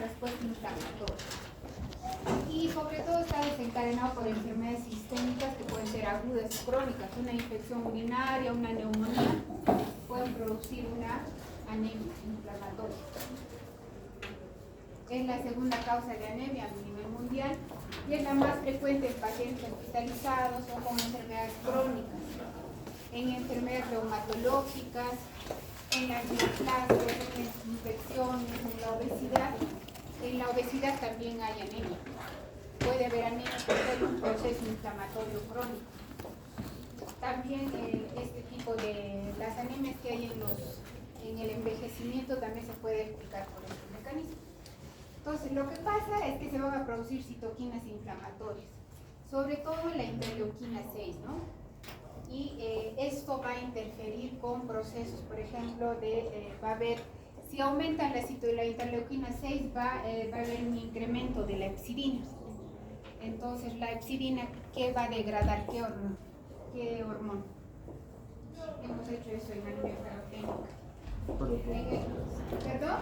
respuesta inflamatoria. Y sobre todo está desencadenado por enfermedades sistémicas que pueden ser agudas o crónicas. Una infección urinaria, una neumonía, pueden producir una anemia inflamatoria. Es la segunda causa de anemia a nivel mundial y es la más frecuente en pacientes hospitalizados o con enfermedades crónicas, en enfermedades reumatológicas, en las neoplasias, en las infecciones, en la obesidad. En la obesidad también hay anemia. Puede haber anemia porque hay un proceso inflamatorio crónico. También este tipo de las anemias que hay en el envejecimiento también se puede explicar por este mecanismo. Entonces, lo que pasa es que se van a producir citoquinas inflamatorias, sobre todo la interleuquina 6, ¿no? Y esto va a interferir con procesos, por ejemplo, va a haber, si aumentan la interleuquina 6, va a haber un incremento de la epsidina. Entonces, la epsidina, ¿qué va a degradar? ¿Qué hormona? Hemos hecho eso en anemia ferropénica. ¿Perdón?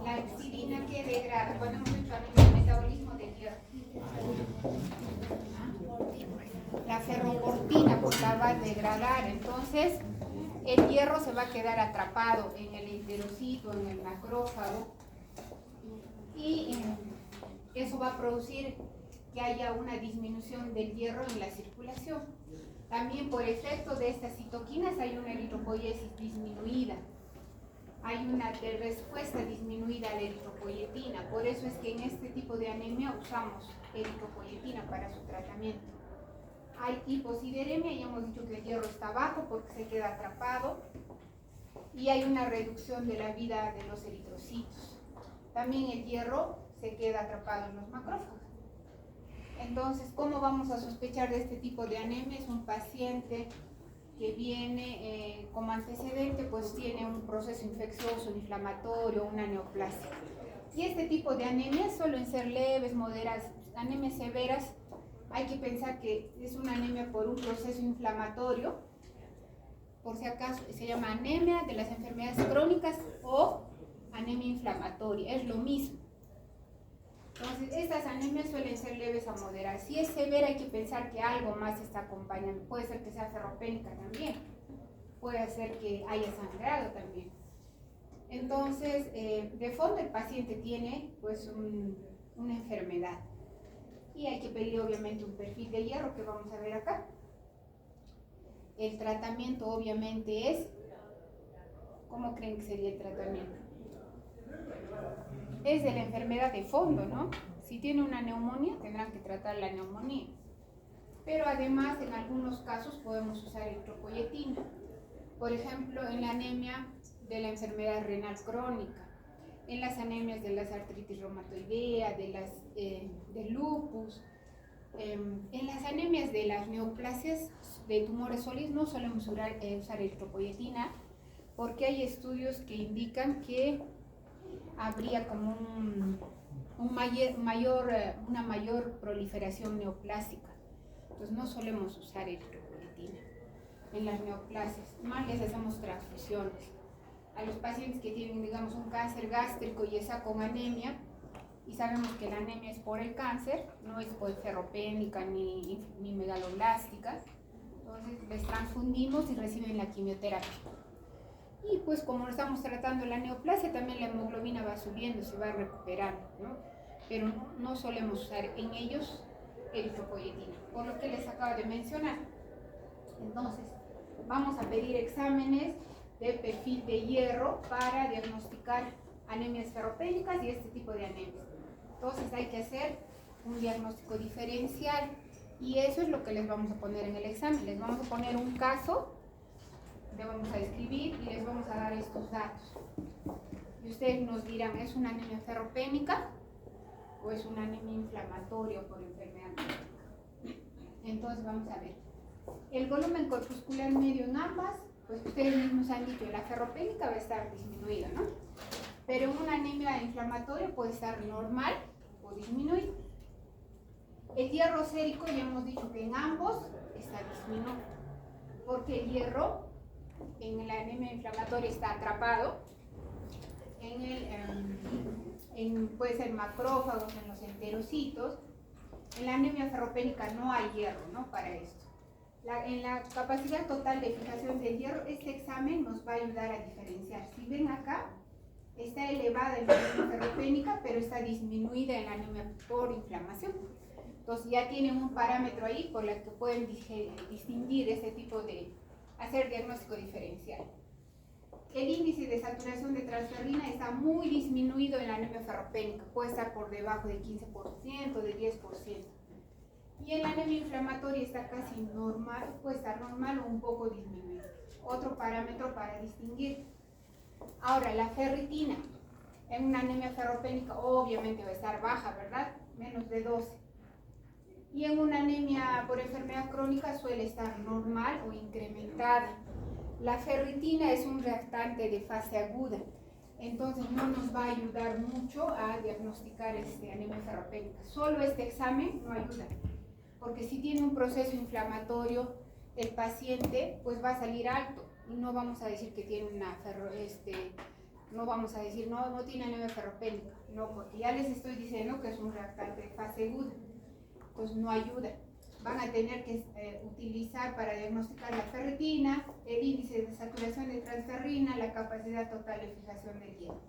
La epsidina que degrada, cuando hemos hecho el metabolismo del hierro. La ferroportina pues la va a degradar, entonces el hierro se va a quedar atrapado en el enterocito, en el macrófago, y eso va a producir que haya una disminución del hierro en la circulación. También por efecto de estas citoquinas hay una eritropoiesis disminuida. Hay una respuesta disminuida a la eritropoyetina, por eso es que en este tipo de anemia usamos eritropoyetina para su tratamiento. Hay hiposideremia, ya hemos dicho que el hierro está bajo porque se queda atrapado, y hay una reducción de la vida de los eritrocitos. También el hierro se queda atrapado en los macrófagos. Entonces, ¿cómo vamos a sospechar de este tipo de anemia? Es un paciente que viene como antecedente, pues tiene un proceso infeccioso, inflamatorio, una neoplasia. Y este tipo de anemias suelen ser leves, moderadas. Anemias severas, hay que pensar que es una anemia por un proceso inflamatorio, por si acaso se llama anemia de las enfermedades crónicas o anemia inflamatoria, es lo mismo. Entonces, estas anemias suelen ser leves a moderadas. Si es severa, hay que pensar que algo más está acompañando. Puede ser que sea ferropénica también. Puede ser que haya sangrado también. Entonces, de fondo el paciente tiene pues una enfermedad. Y hay que pedir obviamente un perfil de hierro que vamos a ver acá. El tratamiento obviamente es, ¿cómo creen que sería el tratamiento? Es de la enfermedad de fondo, ¿no? Si tiene una neumonía, tendrán que tratar la neumonía. Pero además, en algunos casos podemos usar eritropoyetina. Por ejemplo, en la anemia de la enfermedad renal crónica, en las anemias de las artritis reumatoidea, del lupus, en las anemias de las neoplasias de tumores sólidos no solemos usar eritropoyetina porque hay estudios que indican que habría como una mayor proliferación neoplásica. Entonces no solemos usar eritropoyetina en las neoplasias, más les hacemos transfusiones. A los pacientes que tienen, digamos, un cáncer gástrico y esa con anemia, y sabemos que la anemia es por el cáncer, no es por ferropénica ni megaloblástica, entonces les transfundimos y reciben la quimioterapia. Y pues como estamos tratando la neoplasia, también la hemoglobina va subiendo, se va recuperando, ¿no? Pero no solemos usar en ellos eritropoyetina, por lo que les acabo de mencionar. Entonces, vamos a pedir exámenes de perfil de hierro para diagnosticar anemias ferropénicas y este tipo de anemias. Entonces hay que hacer un diagnóstico diferencial y eso es lo que les vamos a poner en el examen. Les vamos a poner un caso, le vamos a escribir y les vamos a dar estos datos. Y ustedes nos dirán, ¿es una anemia ferropénica o es una anemia inflamatoria por enfermedad? Entonces vamos a ver. El volumen corpuscular medio en ambas, pues ustedes mismos han dicho, la ferropénica va a estar disminuida, ¿no? Pero una anemia inflamatoria puede estar normal o disminuida. El hierro sérico ya hemos dicho que en ambos está disminuido, porque el hierro en la anemia inflamatoria está atrapado, puede ser macrófagos, en los enterocitos. En la anemia ferropénica no hay hierro, ¿no? Para esto. En la capacidad total de fijación del hierro, este examen nos va a ayudar a diferenciar. Si ven acá, está elevada en la anemia ferropénica, pero está disminuida en la anemia por inflamación. Entonces ya tienen un parámetro ahí por el que pueden distinguir ese tipo de, hacer diagnóstico diferencial. El índice de saturación de transferrina está muy disminuido en la anemia ferropénica, puede estar por debajo del 15%, del 10%. Y en la anemia inflamatoria está casi normal, puede estar normal o un poco disminuido. Otro parámetro para distinguir. Ahora, la ferritina en una anemia ferropénica obviamente va a estar baja, ¿verdad? Menos de 12. Y en una anemia por enfermedad crónica suele estar normal o incrementada. La ferritina es un reactante de fase aguda, entonces no nos va a ayudar mucho a diagnosticar anemia ferropénica. Solo este examen no ayuda, porque si tiene un proceso inflamatorio, el paciente pues va a salir alto y no vamos a decir que tiene no vamos a decir no tiene anemia ferropénica, no, porque ya les estoy diciendo que es un reactante de fase aguda, entonces no ayuda. Van a tener que utilizar para diagnosticar la ferritina, el índice de saturación de transferrina, la capacidad total de fijación del hierro.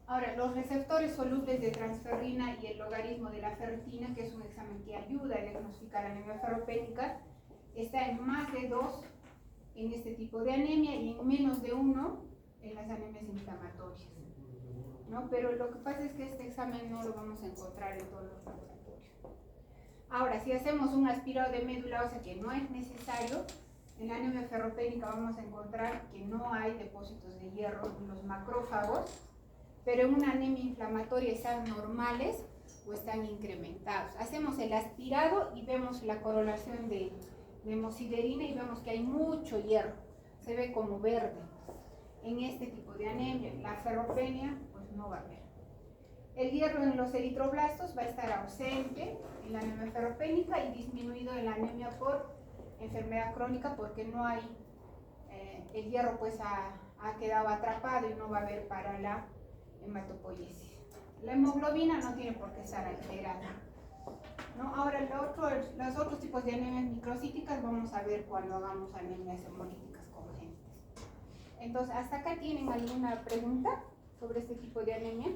Ahora, los receptores solubles de transferrina y el logaritmo de la ferritina, que es un examen que ayuda a diagnosticar anemia ferropénica, está en más de 2 en este tipo de anemia y en menos de 1 en las anemias inflamatorias, ¿no? Pero lo que pasa es que este examen no lo vamos a encontrar en todos los laboratorios. Ahora, si hacemos un aspirado de médula ósea que no es necesario, en la anemia ferropénica vamos a encontrar que no hay depósitos de hierro en los macrófagos, pero en una anemia inflamatoria están normales o están incrementados. Hacemos el aspirado y vemos la correlación de hemosiderina y vemos que hay mucho hierro, se ve como verde. En este tipo de anemia, la ferropenia, pues no va a haber. El hierro en los eritroblastos va a estar ausente en la anemia ferropénica y disminuido en la anemia por enfermedad crónica porque no hay, el hierro pues ha quedado atrapado y no va a haber para la hematopoiesis. La hemoglobina no tiene por qué estar alterada, ¿no? Ahora los otros tipos de anemias microcíticas vamos a ver cuando hagamos anemias hemolíticas congénitas. Entonces, ¿hasta acá tienen alguna pregunta sobre este tipo de anemia?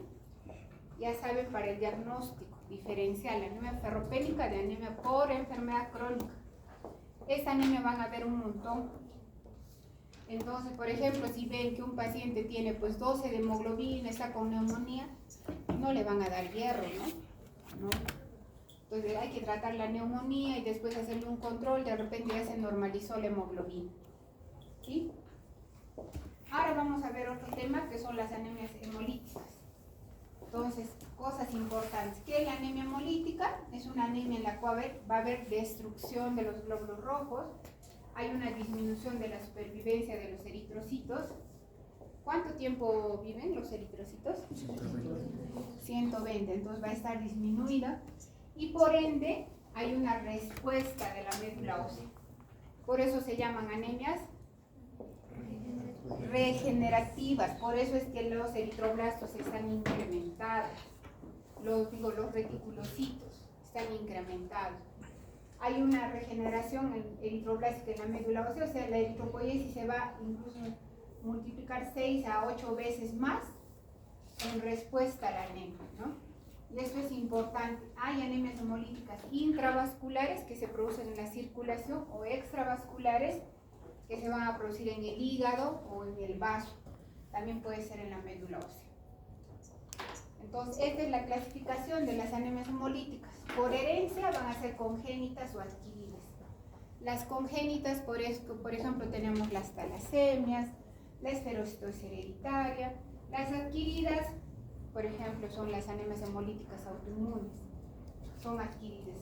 Ya saben, para el diagnóstico diferencial, anemia ferropénica de anemia por enfermedad crónica. Esta anemia van a ver un montón. Entonces, por ejemplo, si ven que un paciente tiene pues 12 de hemoglobina, está con neumonía, no le van a dar hierro, ¿no? Entonces hay que tratar la neumonía y después hacerle un control, de repente ya se normalizó la hemoglobina. ¿Sí? Ahora vamos a ver otro tema que son las anemias hemolíticas. Entonces, cosas importantes, que la anemia hemolítica es una anemia en la cual va a haber destrucción de los glóbulos rojos, hay una disminución de la supervivencia de los eritrocitos. ¿Cuánto tiempo viven los eritrocitos? 120, entonces va a estar disminuida y por ende hay una respuesta de la médula ósea. Por eso se llaman anemias regenerativas, por eso es que los eritroblastos están incrementados, los reticulocitos están incrementados. Hay una regeneración eritroblástica en la médula ósea, o sea, la eritropoiesis se va incluso multiplicar 6 a 8 veces más en respuesta a la anemia, ¿no? Y esto es importante. Hay anemias hemolíticas intravasculares que se producen en la circulación o extravasculares que se van a producir en el hígado o en el vaso. También puede ser en la médula ósea. Entonces, esta es la clasificación de las anemias hemolíticas. Por herencia van a ser congénitas o adquiridas. Las congénitas, por ejemplo, tenemos las talasemias, la esferocitosis hereditaria. Las adquiridas, por ejemplo, son las anemias hemolíticas autoinmunes. Son adquiridas.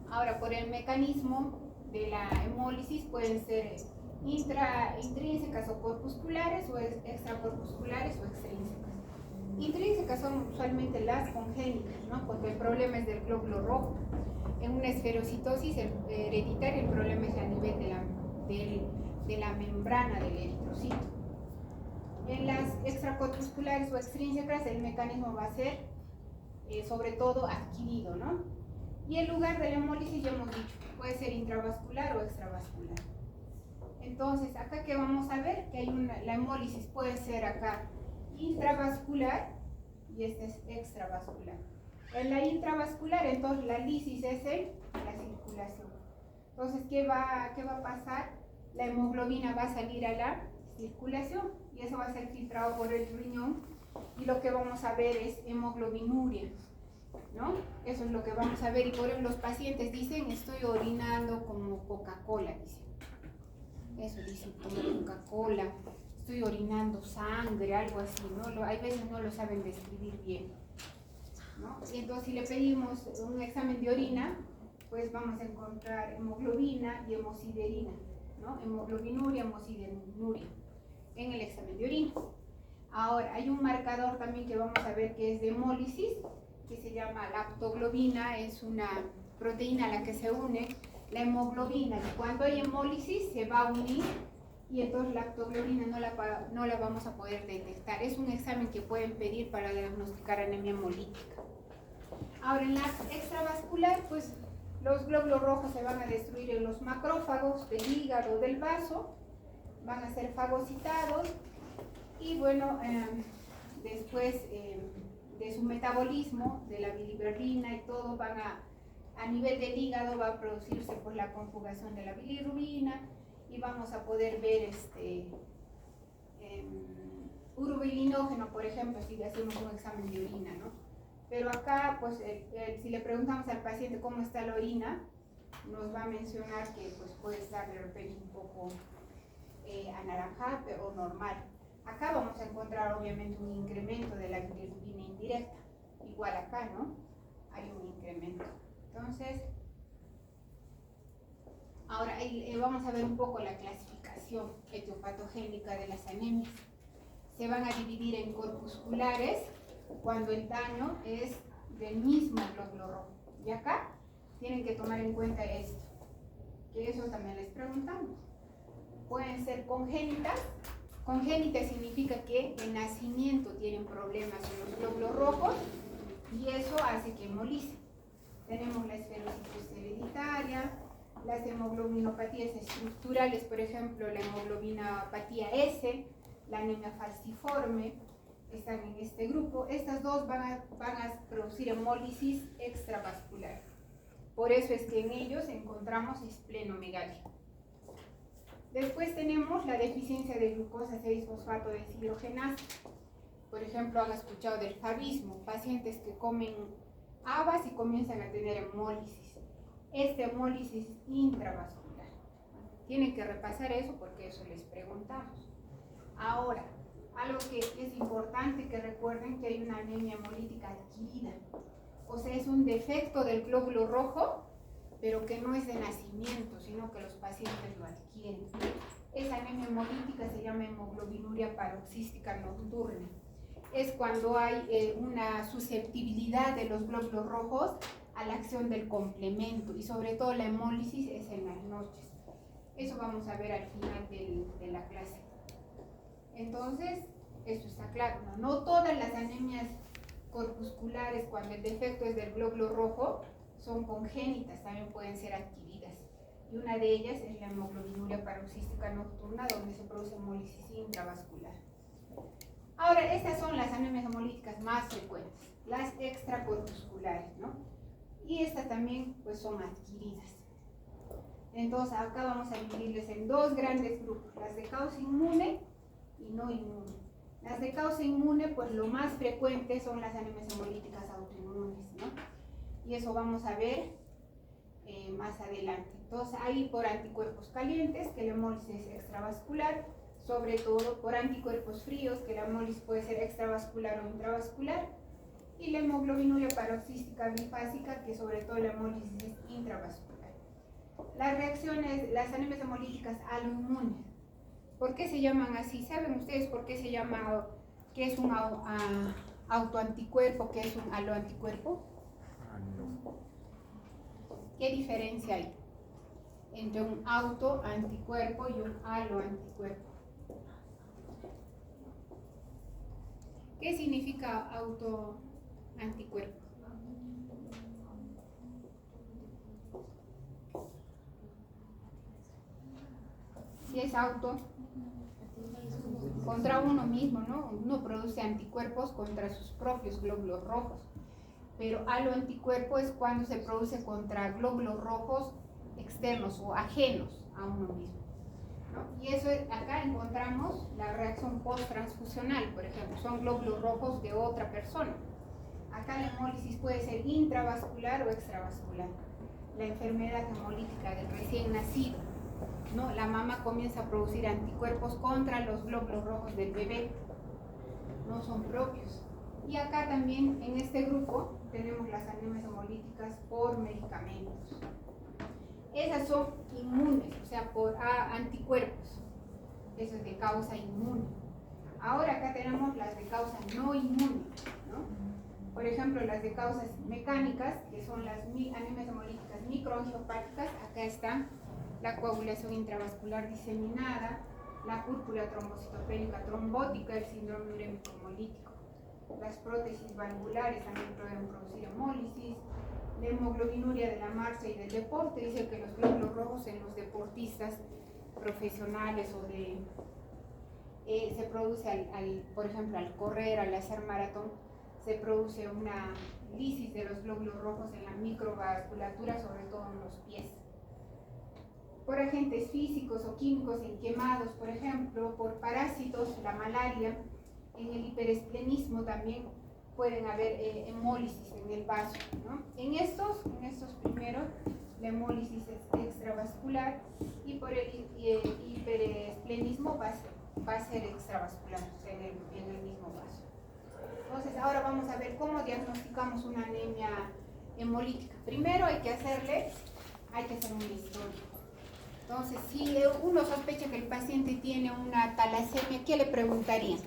Ahora, por el mecanismo de la hemólisis pueden ser intrínsecas o corpusculares o extracorpusculares o extrínsecas. Intrínsecas son usualmente las congénitas, ¿no? Porque el problema es del glóbulo rojo. En una esferocitosis hereditaria el problema es a nivel de la membrana del eritrocito. En las extracorpusculares o extrínsecas el mecanismo va a ser sobre todo adquirido, ¿no? Y el lugar de la hemólisis ya hemos dicho, puede ser intravascular o extravascular. Entonces, acá que vamos a ver que la hemólisis puede ser acá intravascular y esta es extravascular. En la intravascular, entonces la lisis es la circulación. Entonces, ¿qué va a pasar? La hemoglobina va a salir a la circulación y eso va a ser filtrado por el riñón y lo que vamos a ver es hemoglobinuria, ¿no? Eso es lo que vamos a ver y por ejemplo los pacientes dicen estoy orinando como Coca-Cola, dicen. Eso dicen como Coca-Cola, estoy orinando sangre, algo así, ¿no? Hay veces no lo saben describir bien, ¿no? Y entonces si le pedimos un examen de orina, pues vamos a encontrar hemoglobina y hemosiderina, ¿no? Hemoglobinuria, hemosideruria en el examen de orina. Ahora, hay un marcador también que vamos a ver que es de hemólisis, que se llama lactoglobina, es una proteína a la que se une la hemoglobina, y cuando hay hemólisis se va a unir y entonces la lactoglobina no la vamos a poder detectar. Es un examen que pueden pedir para diagnosticar anemia hemolítica. Ahora, en la extravascular, pues los glóbulos rojos se van a destruir en los macrófagos del hígado, del vaso, van a ser fagocitados y bueno, después de su metabolismo, de la bilirrubina y todo, a nivel del hígado va a producirse pues la conjugación de la bilirrubina y vamos a poder ver urobilinógeno, por ejemplo, si le hacemos un examen de orina, ¿no? Pero acá, pues, si le preguntamos al paciente cómo está la orina, nos va a mencionar que pues, puede estar de repente un poco anaranjada o normal. Acá vamos a encontrar obviamente un incremento de la bilirrubina indirecta. Igual acá, ¿no? Hay un incremento. Entonces, ahora vamos a ver un poco la clasificación etiopatogénica de las anemias. Se van a dividir en corpusculares cuando el daño es del mismo glóbulo rojo. Y acá tienen que tomar en cuenta esto, que eso también les preguntamos. Pueden ser congénitas. Congénita significa que de nacimiento tienen problemas en los glóbulos rojos y eso hace que hemolicen. Tenemos la esclerosis hereditaria, las hemoglobinopatías estructurales, por ejemplo, la hemoglobinopatía S, la anemia falciforme, están en este grupo. Estas dos van a producir hemólisis extravascular. Por eso es que en ellos encontramos esplenomegalia. Después tenemos la deficiencia de glucosa 6-fosfato deshidrogenasa. Por ejemplo, han escuchado del favismo, pacientes que comen habas y comienzan a tener hemólisis. Esta hemólisis intravascular. Tienen que repasar eso porque eso les preguntamos. Ahora, algo que es importante que recuerden que hay una anemia hemolítica adquirida. O sea, es un defecto del glóbulo rojo, pero que no es de nacimiento, sino que los pacientes lo adquieren. Esa anemia hemolítica se llama hemoglobinuria paroxística nocturna. Es cuando hay una susceptibilidad de los glóbulos rojos a la acción del complemento y sobre todo la hemólisis es en las noches. Eso vamos a ver al final de la clase. Entonces, esto está claro, ¿no? No todas las anemias corpusculares, cuando el defecto es del glóbulo rojo, son congénitas, también pueden ser adquiridas. Y una de ellas es la hemoglobinuria paroxística nocturna, donde se produce hemólisis intravascular. Ahora, estas son las anemias hemolíticas más frecuentes, las extracorpusculares, ¿no? Y estas también, pues, son adquiridas. Entonces, acá vamos a dividirles en dos grandes grupos, las de causa inmune y no inmune. Las de causa inmune, pues lo más frecuente son las anemias hemolíticas autoinmunes, ¿no? Y eso vamos a ver más adelante. Entonces, hay por anticuerpos calientes, que la hemólisis es extravascular, sobre todo por anticuerpos fríos, que la hemólisis puede ser extravascular o intravascular, y la hemoglobinuria paroxística bifásica, que sobre todo la hemólisis es intravascular. Las reacciones, las anemias hemolíticas aloinmunes, ¿por qué se llaman así? ¿Saben ustedes por qué se llama, qué es un autoanticuerpo, qué es un aloanticuerpo? ¿Qué diferencia hay entre un autoanticuerpo y un aloanticuerpo. ¿Qué significa autoanticuerpo? Si es auto, contra uno mismo, ¿no? Uno produce anticuerpos contra sus propios glóbulos rojos. Pero aloanticuerpo es cuando se produce contra glóbulos rojos externos o ajenos a uno mismo, ¿no? Y eso es, acá encontramos la reacción post-transfusional, por ejemplo, son glóbulos rojos de otra persona. Acá la hemólisis puede ser intravascular o extravascular. La enfermedad hemolítica del recién nacido, ¿no? La mamá comienza a producir anticuerpos contra los glóbulos rojos del bebé, no son propios. Y acá también en este grupo tenemos las anemias hemolíticas por medicamentos. Esas son inmunes, o sea, por anticuerpos. Eso es de causa inmune. Ahora acá tenemos las de causa no inmune, ¿no? Por ejemplo, las de causas mecánicas, que son las anemias hemolíticas microangiopáticas. Acá está la coagulación intravascular diseminada, la púrpura trombocitopénica trombótica, el síndrome urémico hemolítico. Las prótesis valvulares también pueden producir hemólisis. La hemoglobinuria de la marcha y del deporte, dice que los glóbulos rojos en los deportistas profesionales o de se produce por ejemplo al correr, al hacer maratón, se produce una lisis de los glóbulos rojos en la microvasculatura, sobre todo en los pies. Por agentes físicos o químicos en quemados, por ejemplo, por parásitos, la malaria, en el hiperesplenismo también pueden haber hemólisis en el vaso, ¿no? En estos primeros, la hemólisis es extravascular y por el hiperesplenismo va a ser extravascular, o sea, en el mismo vaso. Entonces, ahora vamos a ver cómo diagnosticamos una anemia hemolítica. Primero hay que hacer una historia. Entonces, si uno sospecha que el paciente tiene una talasemia, ¿qué le preguntaría?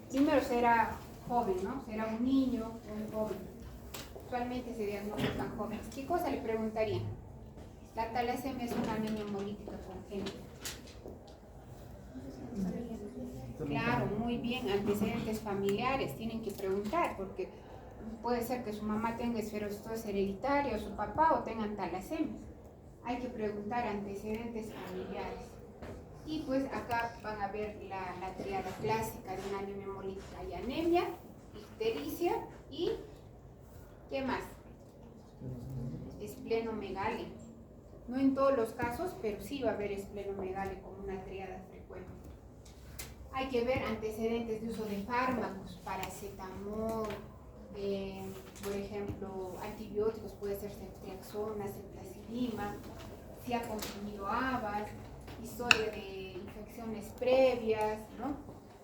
Primero será joven, ¿no? Será un niño o un joven. Usualmente se diagnostican jóvenes. ¿Qué cosa le preguntaría? La talasemia es una anemia hemolítica congénita. Claro, muy bien, antecedentes familiares tienen que preguntar, porque puede ser que su mamá tenga esferostosis hereditaria o su papá o tengan talasemias. Hay que preguntar antecedentes familiares. Y pues acá van a ver la triada clásica de una anemia hemolítica. Hay anemia, ictericia y ¿qué más? Esplenomegalia. No en todos los casos, pero sí va a haber esplenomegalia como una triada frecuente. Hay que ver antecedentes de uso de fármacos, paracetamol, por ejemplo, antibióticos, puede ser ceftriaxona, ceftazidima, si ha consumido habas, historia de infecciones previas, ¿no?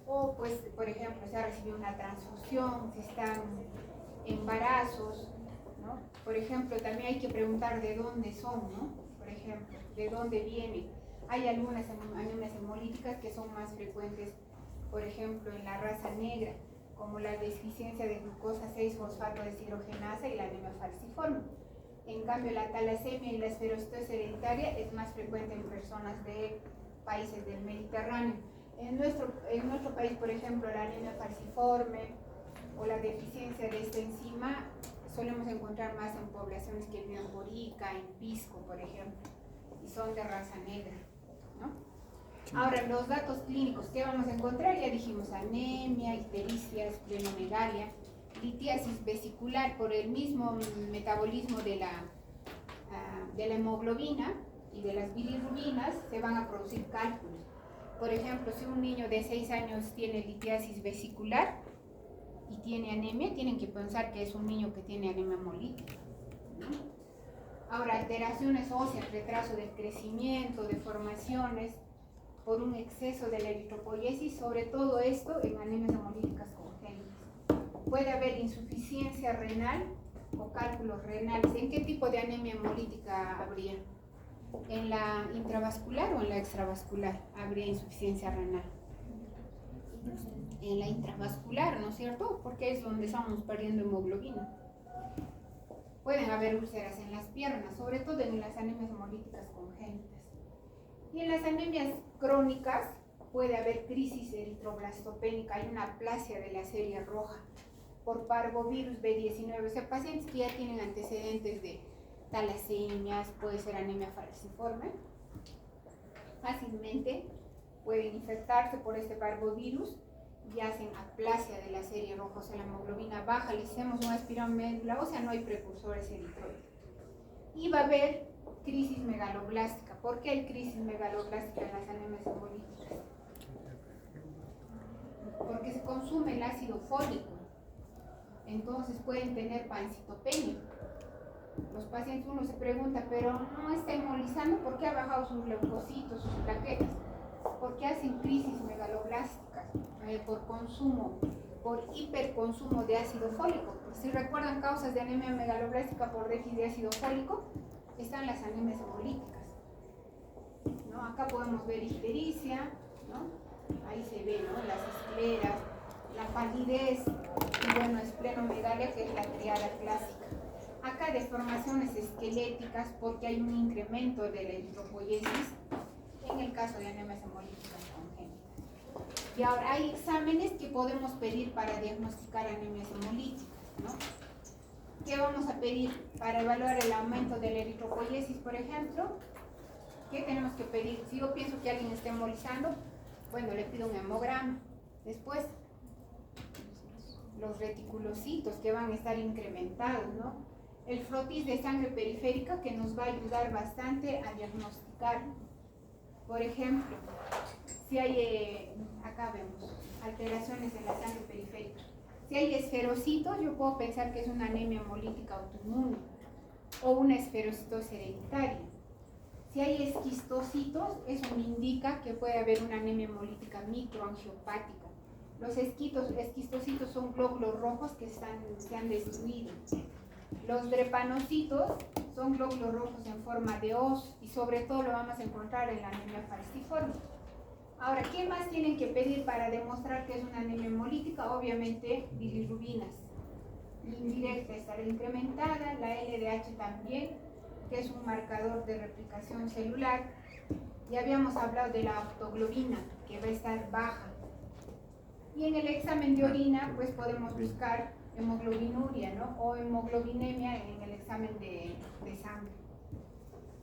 O pues, por ejemplo, si ha recibido una transfusión, si están embarazos, ¿no? Por ejemplo, también hay que preguntar de dónde son, ¿no? Por ejemplo, de dónde vienen. Hay algunas anemias hemolíticas que son más frecuentes, por ejemplo, en la raza negra, como la deficiencia de glucosa 6-fosfato deshidrogenasa y la anemia falciforme. En cambio, la talasemia y la esferostosis hereditaria es más frecuente en personas de países del Mediterráneo. En nuestro país, por ejemplo, la anemia falciforme o la deficiencia de esta enzima solemos encontrar más en poblaciones que viven por Ica, en Pisco, por ejemplo, y son de raza negra, ¿no? Ahora, los datos clínicos, ¿qué vamos a encontrar? Ya dijimos anemia, ictericia, esplenomegalia, litiasis vesicular por el mismo metabolismo de la hemoglobina y de las bilirrubinas, se van a producir cálculos. Por ejemplo, si un niño de 6 años tiene litiasis vesicular y tiene anemia, tienen que pensar que es un niño que tiene anemia hemolítica, ¿no? Ahora, alteraciones óseas, retraso del crecimiento, deformaciones por un exceso de la eritropoiesis, sobre todo esto en anemias hemolíticas congénitas. Puede haber insuficiencia renal o cálculos renales. ¿En qué tipo de anemia hemolítica habría? ¿En la intravascular o en la extravascular habría insuficiencia renal? En la intravascular, ¿no es cierto? Porque es donde estamos perdiendo hemoglobina. Pueden haber úlceras en las piernas, sobre todo en las anemias hemolíticas congénitas. Y en las anemias crónicas puede haber crisis eritroblastopénica, hay una aplasia de la serie roja por parvovirus B19, o sea, pacientes que ya tienen antecedentes de talasemias, puede ser anemia falciforme, fácilmente pueden infectarse por este parvovirus y hacen aplasia de la serie roja, o sea, la hemoglobina baja, le hacemos una espiromédula, o sea, no hay precursores eritroides. Y va a haber crisis megaloblástica. ¿Por qué hay crisis megaloblástica en las anemias hemolíticas? Porque se consume el ácido fólico, entonces pueden tener pancitopenia. Los pacientes, uno se pregunta, pero no está hemolizando, ¿por qué ha bajado sus leucocitos, sus plaquetas? Porque hacen crisis megaloblásticas por consumo, por hiperconsumo de ácido fólico. Si recuerdan causas de anemia megaloblástica por déficit de ácido fólico, están las anemias hemolíticas, ¿no? Acá podemos ver ictericia, ¿no? Ahí se ve, ¿no? Las escleras, la palidez y bueno, esplenomegalia, que es la triada clásica. Acá deformaciones esqueléticas porque hay un incremento de la eritropoiesis en el caso de anemias hemolíticas congénitas. Y ahora hay exámenes que podemos pedir para diagnosticar anemias hemolíticas, ¿no? ¿Qué vamos a pedir para evaluar el aumento de la eritropoiesis, por ejemplo? ¿Qué tenemos que pedir? Si yo pienso que alguien está hemolizando, bueno, le pido un hemograma. Después, los reticulocitos que van a estar incrementados, ¿no? El frotis de sangre periférica que nos va a ayudar bastante a diagnosticar. Por ejemplo, si hay, acá vemos, alteraciones en la sangre periférica. Si hay esferocitos, yo puedo pensar que es una anemia hemolítica autoinmune o una esferocitosis hereditaria. Si hay esquistocitos, eso me indica que puede haber una anemia hemolítica microangiopática. Los esquistocitos son glóbulos rojos que se han destruido. Los drepanocitos son glóbulos rojos en forma de hoz y sobre todo lo vamos a encontrar en la anemia falciforme. Ahora, ¿qué más tienen que pedir para demostrar que es una anemia hemolítica? Obviamente, bilirrubinas. La indirecta estará incrementada, la LDH también, que es un marcador de replicación celular. Ya habíamos hablado de la optoglobina, que va a estar baja. Y en el examen de orina, pues podemos buscar hemoglobinuria, ¿no? O hemoglobinemia en el examen de sangre.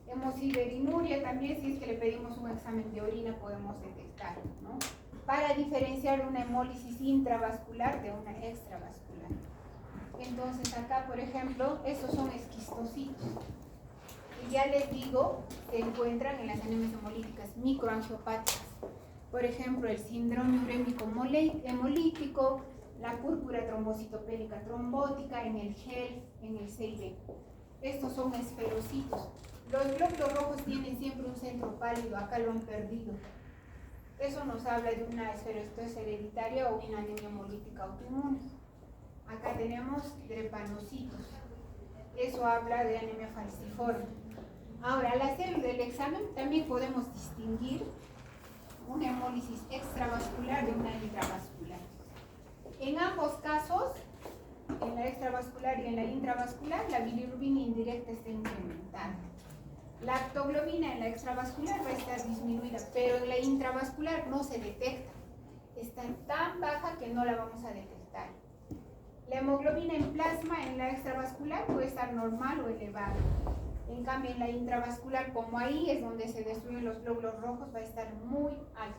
Hemosideриnuria también, si es que le pedimos un examen de orina, podemos detectar, ¿no? Para diferenciar una hemólisis intravascular de una extravascular. Entonces acá, por ejemplo, esos son esquistocitos. Y ya les digo, se encuentran en las anemias hemolíticas microangiopáticas. Por ejemplo, el síndrome urémico hemolítico, la púrpura trombocitopénica trombótica, en el GEL, en el CIB. Estos son esferocitos. Los glóbulos rojos tienen siempre un centro pálido, acá lo han perdido. Eso nos habla de una esferocitosis hereditaria o una anemia hemolítica autoinmune. Acá tenemos drepanocitos. Eso habla de anemia falciforme. Ahora, al hacer el examen también podemos distinguir una hemólisis extravascular de una intravascular. En ambos casos, en la extravascular y en la intravascular, la bilirrubina indirecta está incrementada. La aptoglobina en la extravascular va a estar disminuida, pero en la intravascular no se detecta. Está tan baja que no la vamos a detectar. La hemoglobina en plasma en la extravascular puede estar normal o elevada. En cambio, en la intravascular, como ahí es donde se destruyen los glóbulos rojos, va a estar muy alta.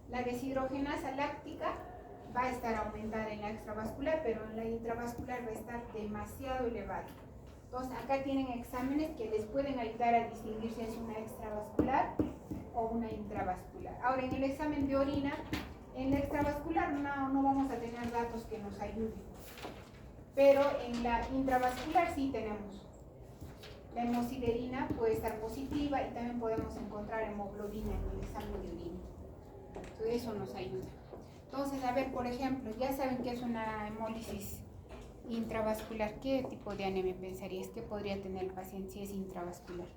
La deshidrogenasa láctica va a estar aumentada en la extravascular, pero en la intravascular va a estar demasiado elevada. Entonces, acá tienen exámenes que les pueden ayudar a distinguir si es una extravascular o una intravascular. Ahora, en el examen de orina, en la extravascular no vamos a tener datos que nos ayuden, pero en la intravascular sí tenemos. La hemosiderina puede estar positiva y también podemos encontrar hemoglobina en el examen de orina. Entonces, eso nos ayuda. Entonces, a ver, por ejemplo, ya saben que es una hemólisis intravascular. ¿Qué tipo de anemia pensarías que podría tener el paciente si es intravascular?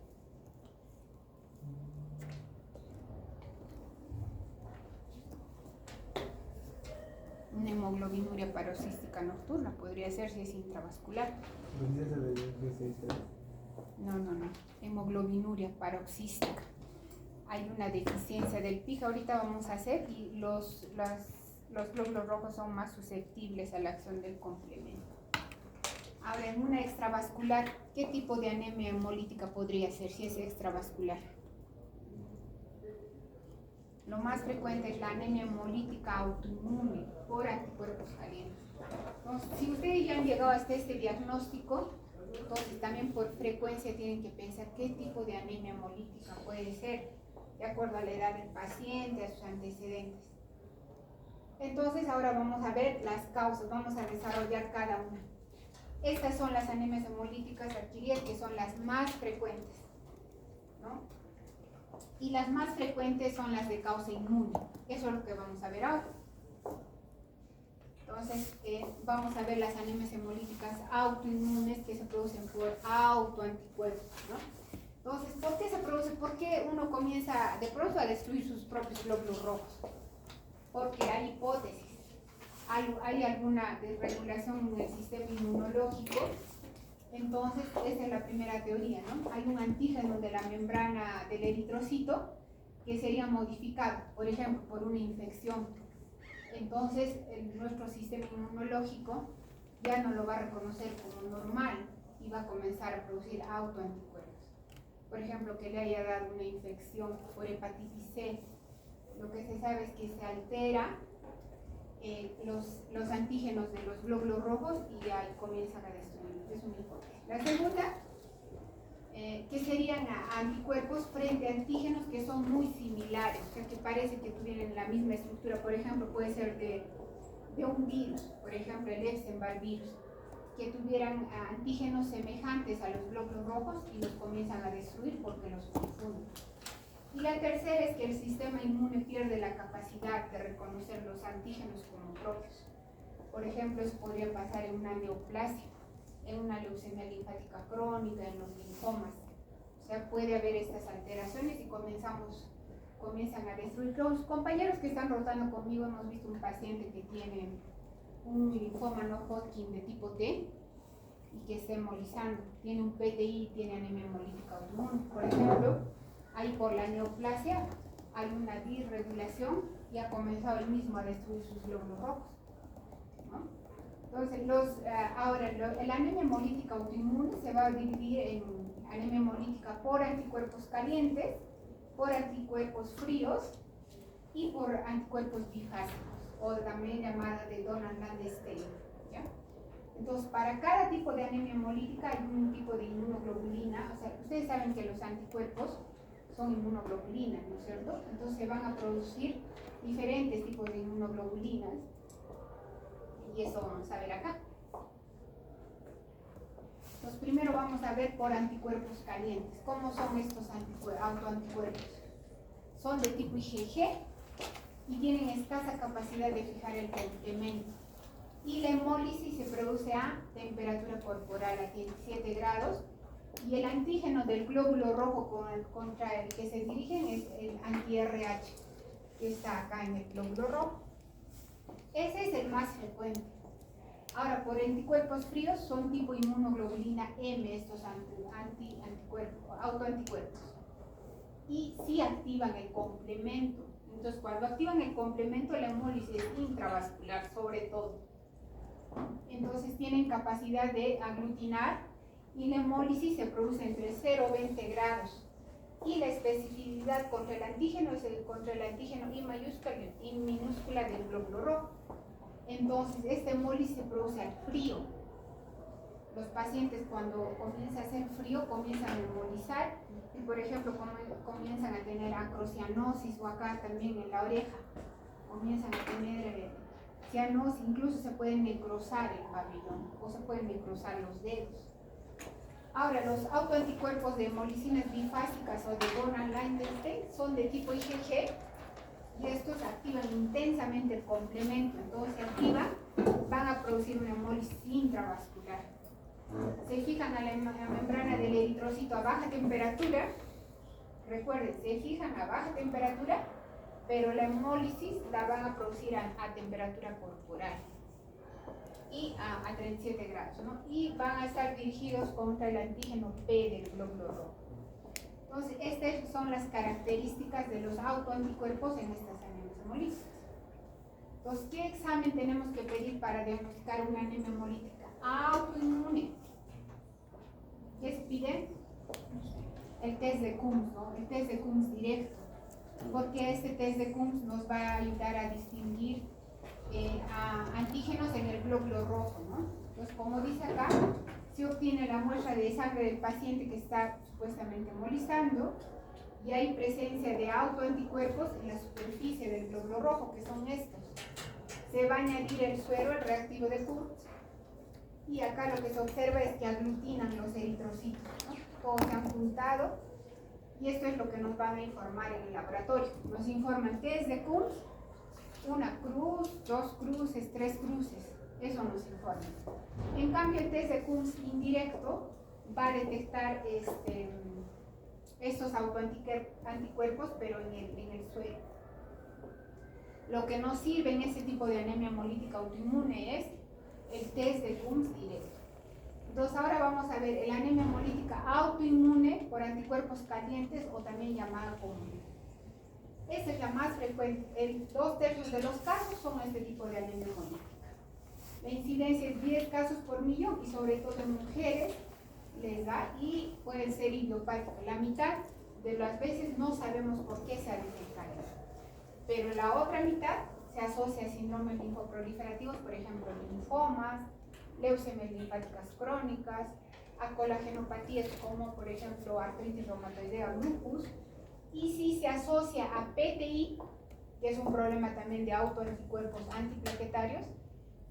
Una hemoglobinuria paroxística nocturna podría ser si es intravascular. No. Hemoglobinuria paroxística. Hay una deficiencia del PIG. Ahorita vamos a hacer y los glóbulos rojos son más susceptibles a la acción del complemento. Ahora, en una extravascular, ¿qué tipo de anemia hemolítica podría ser si es extravascular? Lo más frecuente es la anemia hemolítica autoinmune por anticuerpos calientes. Entonces, si ustedes ya han llegado hasta este diagnóstico, entonces también por frecuencia tienen que pensar qué tipo de anemia hemolítica puede ser, de acuerdo a la edad del paciente, a sus antecedentes. Entonces ahora vamos a ver las causas, vamos a desarrollar cada una. Estas son las anemias hemolíticas adquiridas, que son las más frecuentes, ¿no? Y las más frecuentes son las de causa inmune. Eso es lo que vamos a ver ahora. Entonces, vamos a ver las anemias hemolíticas autoinmunes que se producen por autoanticuerpos, ¿no? Entonces, ¿por qué se produce? ¿Por qué uno comienza de pronto a destruir sus propios glóbulos rojos? Porque hay hipótesis. Hay alguna desregulación en el sistema inmunológico. Entonces, esa es la primera teoría, ¿no? Hay un antígeno de la membrana del eritrocito que sería modificado, por ejemplo, por una infección. Entonces, nuestro sistema inmunológico ya no lo va a reconocer como normal y va a comenzar a producir autoanticuerpos. Por ejemplo, que le haya dado una infección por hepatitis C, lo que se sabe es que se altera los antígenos de los glóbulos rojos y ya comienzan a destruir. Es una hipótesis. La segunda, que serían anticuerpos frente a antígenos que son muy similares, o sea, que parece que tuvieran la misma estructura. Por ejemplo, puede ser de un virus, por ejemplo, el Epstein-Barr virus, que tuvieran antígenos semejantes a los glóbulos rojos y los comienzan a destruir porque los confunden. Y la tercera es que el sistema inmune pierde la capacidad de reconocer los antígenos como propios. Por ejemplo, eso podría pasar en una neoplasia, en una leucemia linfática crónica, en los linfomas. O sea, puede haber estas alteraciones y comienzan a destruir. Los compañeros que están rotando conmigo hemos visto un paciente que tiene un linfoma no Hodgkin de tipo T y que está hemolizando. Tiene un PTI, tiene anemia hemolítica autoinmune. Por ejemplo, ahí por la neoplasia hay una disregulación y ha comenzado él mismo a destruir sus glóbulos rojos, ¿no? Entonces, el anemia hemolítica autoinmune se va a dividir en anemia hemolítica por anticuerpos calientes, por anticuerpos fríos y por anticuerpos bifásicos, o también llamada de Donald-Landstein, ¿ya? Entonces, para cada tipo de anemia hemolítica hay un tipo de inmunoglobulina. O sea, ustedes saben que los anticuerpos son inmunoglobulinas, ¿no es cierto? Entonces se van a producir diferentes tipos de inmunoglobulinas y eso vamos a ver acá. Entonces primero vamos a ver por anticuerpos calientes. ¿Cómo son estos autoanticuerpos? Son de tipo IgG y tienen escasa capacidad de fijar el complemento. Y la hemólisis se produce a temperatura corporal a 17 grados. Y el antígeno del glóbulo rojo contra el que se dirigen es el anti-RH, que está acá en el glóbulo rojo. Ese es el más frecuente. Ahora, por anticuerpos fríos son tipo inmunoglobulina M, estos autoanticuerpos. Y sí activan el complemento. Entonces, cuando activan el complemento, la hemólisis es intravascular, sobre todo. Entonces, tienen capacidad de aglutinar. Y la hemólisis se produce entre 0 y 20 grados. Y la especificidad contra el antígeno es contra el antígeno I mayúscula y I minúscula del glóbulo rojo. Entonces, esta hemólisis se produce al frío. Los pacientes, cuando comienza a hacer frío, comienzan a hemolizar y, por ejemplo, comienzan a tener acrocianosis, o acá también en la oreja, comienzan a tener cianosis, incluso se pueden necrosar el pabellón o se pueden necrosar los dedos. Ahora, los autoanticuerpos de hemolicinas bifásicas o de Donald-Landstein son de tipo IgG y estos activan intensamente el complemento. Entonces, se activan, van a producir una hemólisis intravascular. Se fijan a la membrana del eritrocito a baja temperatura. Recuerden, se fijan a baja temperatura, pero la hemólisis la van a producir a temperatura corporal. y a 37 grados, ¿no? Y van a estar dirigidos contra el antígeno P del glóbulo rojo. Entonces, estas son las características de los autoanticuerpos en estas anemias hemolíticas. Entonces, ¿qué examen tenemos que pedir para diagnosticar una anemia hemolítica autoinmune? ¿Qué se pide? El test de Coombs, ¿no? El test de Coombs directo, porque este test de Coombs nos va a ayudar a distinguir a antígenos en el glóbulo rojo, ¿no? Entonces, como dice acá, se obtiene la muestra de sangre del paciente que está supuestamente hemolizando y hay presencia de autoanticuerpos en la superficie del glóbulo rojo, que son estos. Se va a añadir el suero, el reactivo de Coombs, y acá lo que se observa es que aglutinan los eritrocitos, ¿no? Todos se han juntado, y esto es lo que nos van a informar en el laboratorio. Nos informan test de Coombs, una cruz, 2 cruces, 3 cruces, eso nos informa. En cambio, el test de Coombs indirecto va a detectar estos autoanticuerpos, pero en el suero. Lo que nos sirve en ese tipo de anemia hemolítica autoinmune es el test de Coombs directo. Entonces ahora vamos a ver el anemia hemolítica autoinmune por anticuerpos calientes o también llamada común. Esa es la más frecuente. 2/3 de los casos son este tipo de anemia hemolítica. La incidencia es 10 casos por millón y sobre todo en mujeres les da y pueden ser idiopáticos. La mitad de las veces no sabemos por qué se ha detectado, pero la otra mitad se asocia a síndromes linfoproliferativos, por ejemplo, linfomas, leucemias linfáticas crónicas, a colagenopatías como por ejemplo artritis reumatoidea o lupus, y si se asocia a PTI, que es un problema también de autoanticuerpos antiplaquetarios,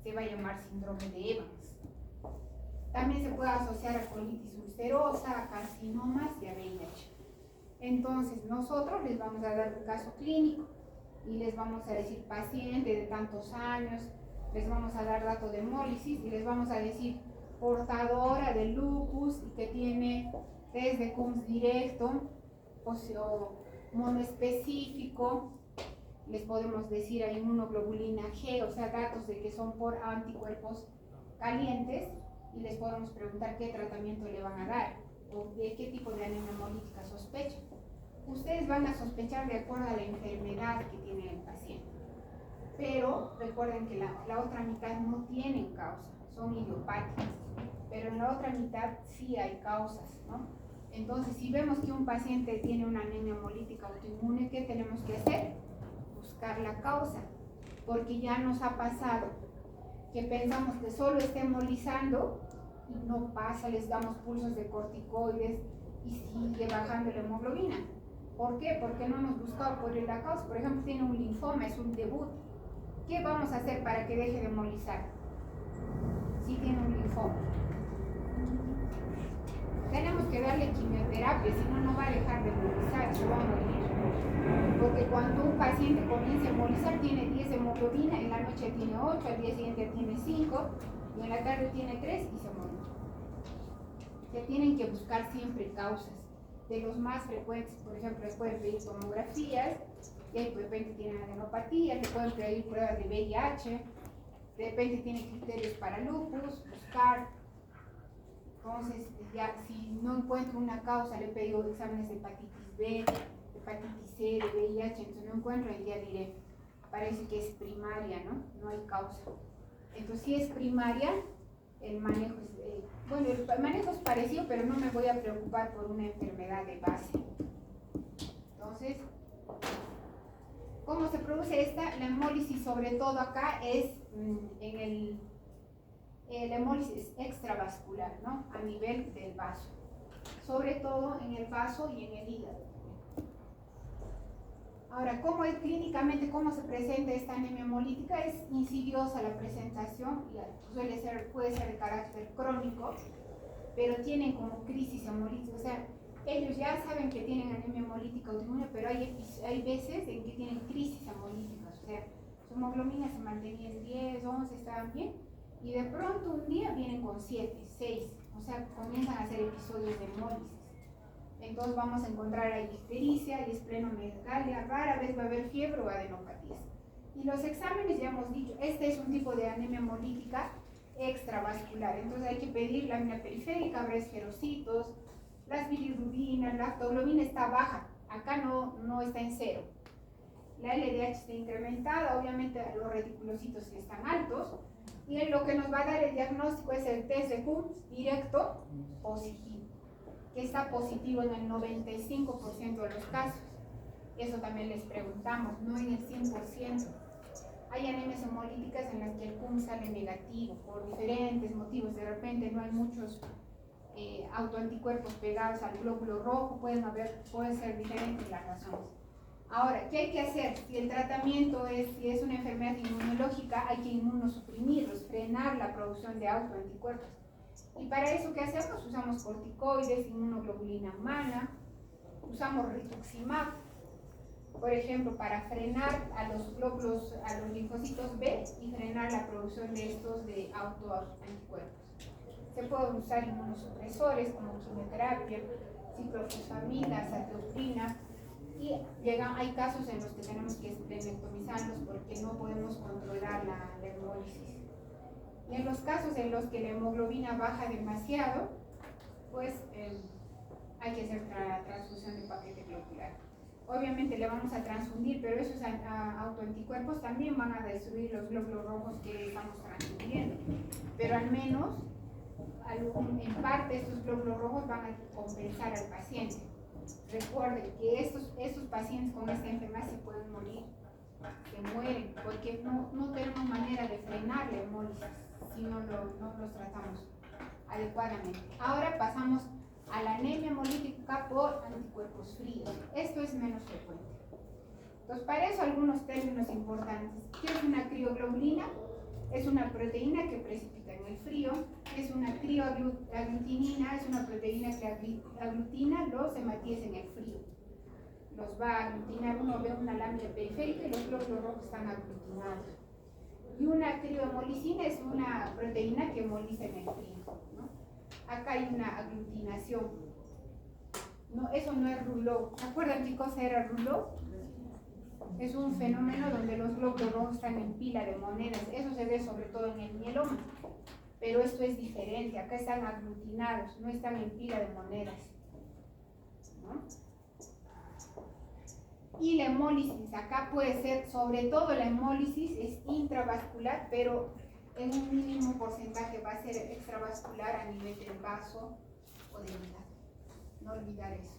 se va a llamar síndrome de Evans. También se puede asociar a colitis ulcerosa, a carcinomas y a VIH. Entonces nosotros les vamos a dar un caso clínico y les vamos a decir paciente de tantos años, les vamos a dar datos de hemólisis y les vamos a decir portadora de lupus y que tiene test de Coombs directo o monoespecífico, les podemos decir a inmunoglobulina G, o sea, datos de que son por anticuerpos calientes, y les podemos preguntar qué tratamiento le van a dar o de qué tipo de anemia hemolítica sospechan. Ustedes van a sospechar de acuerdo a la enfermedad que tiene el paciente, pero recuerden que la otra mitad no tienen causa, son idiopáticas, pero en la otra mitad sí hay causas, ¿no? Entonces, si vemos que un paciente tiene una anemia hemolítica autoinmune, ¿qué tenemos que hacer? Buscar la causa, porque ya nos ha pasado que pensamos que solo está hemolizando y no pasa, les damos pulsos de corticoides y sigue bajando la hemoglobina. ¿Por qué? Porque no hemos buscado por la causa. Por ejemplo, tiene un linfoma, es un debut. ¿Qué vamos a hacer para que deje de hemolizar? Si tiene un linfoma, tenemos que darle quimioterapia, si no, no va a dejar de hemolizar, se va a morir. Porque cuando un paciente comienza a hemolizar, tiene 10 de hemoglobina, en la noche tiene 8, al día siguiente tiene 5, y en la tarde tiene 3 y se muere. Se tienen que buscar siempre causas. De los más frecuentes, por ejemplo, les pueden pedir tomografías, y de repente tienen adenopatía, le pueden pedir pruebas de VIH, de repente tienen criterios para lupus, buscar. Entonces, ya si no encuentro una causa, le he pedido exámenes de hepatitis B, hepatitis C, de VIH, entonces no encuentro, y ya diré, parece que es primaria, ¿no? No hay causa. Entonces, si es primaria, el manejo es, el manejo es parecido, pero no me voy a preocupar por una enfermedad de base. Entonces, ¿cómo se produce esta? La hemólisis, sobre todo acá, es la hemólisis extravascular, ¿no? A nivel del vaso, sobre todo en el vaso y en el hígado. Ahora, ¿cómo es clínicamente, cómo se presenta esta anemia hemolítica? Es insidiosa la presentación, puede ser de carácter crónico, pero tienen como crisis hemolítica, o sea, ellos ya saben que tienen anemia hemolítica autoinmune, pero hay veces en que tienen crisis hemolíticas, o sea, su hemoglobina se mantenía en 10, 11, estaban bien, y de pronto un día vienen con 7, 6, o sea, comienzan a hacer episodios de hemólisis. Entonces vamos a encontrar ahí ictericia y esplenomegalia, rara vez va a haber fiebre o adenopatías. Y los exámenes ya hemos dicho, este es un tipo de anemia hemolítica extravascular. Entonces hay que pedir lámina periférica, habrá esferocitos, las bilirrubinas, la lactoglobina está baja, acá no está en cero. La LDH está incrementada, obviamente los reticulocitos están altos, y lo que nos va a dar el diagnóstico es el test de Coombs directo positivo, que está positivo en el 95% de los casos. Eso también les preguntamos, no en el 100%. Hay anemias hemolíticas en las que el Coombs sale negativo por diferentes motivos. De repente no hay muchos autoanticuerpos pegados al glóbulo rojo, puede ser diferentes las razones. Ahora, ¿qué hay que hacer? Si el tratamiento si es una enfermedad inmunológica, hay que inmunosuprimirlos, frenar la producción de autoanticuerpos. Y para eso, ¿qué hacemos? Usamos corticoides, inmunoglobulina humana, usamos rituximab, por ejemplo, para frenar a los glóbulos, a los linfocitos B y frenar la producción de estos de autoanticuerpos. Se pueden usar inmunosupresores como quimioterapia, ciclofosfamida, azathioprina, y hay casos en los que tenemos que esplenectomizarlos porque no podemos controlar la hemólisis. Y en los casos en los que la hemoglobina baja demasiado, pues hay que hacer transfusión de paquete globular. Obviamente le vamos a transfundir, pero esos autoanticuerpos también van a destruir los glóbulos rojos que estamos transfundiendo. Pero al menos, en parte, estos glóbulos rojos van a compensar al paciente. Recuerden que estos pacientes con esta enfermedad se pueden morir, se mueren, porque no tenemos manera de frenar la hemólisis si no los tratamos adecuadamente. Ahora pasamos a la anemia hemolítica por anticuerpos fríos. Esto es menos frecuente. Entonces, para eso algunos términos importantes. ¿Qué es una crioglobulina? Es una proteína que precipita en el frío. Es una crioaglutinina, es una proteína que aglutina los hematíes en el frío. Los va a aglutinar, uno ve una lámina periférica y los glóbulos rojos están aglutinados. Y una criohemolicina es una proteína que hemoliza en el frío, ¿no? Acá hay una aglutinación. No, eso no es Rouleau. ¿Se acuerdan qué cosa era Rouleau? Es un fenómeno donde los glóbulos rojos están en pila de monedas. Eso se ve sobre todo en el mieloma. Pero esto es diferente. Acá están aglutinados, no están en pila de monedas, ¿no? Y la hemólisis, acá puede ser, sobre todo la hemólisis es intravascular, pero en un mínimo porcentaje va a ser extravascular a nivel del vaso o del hígado. No olvidar eso.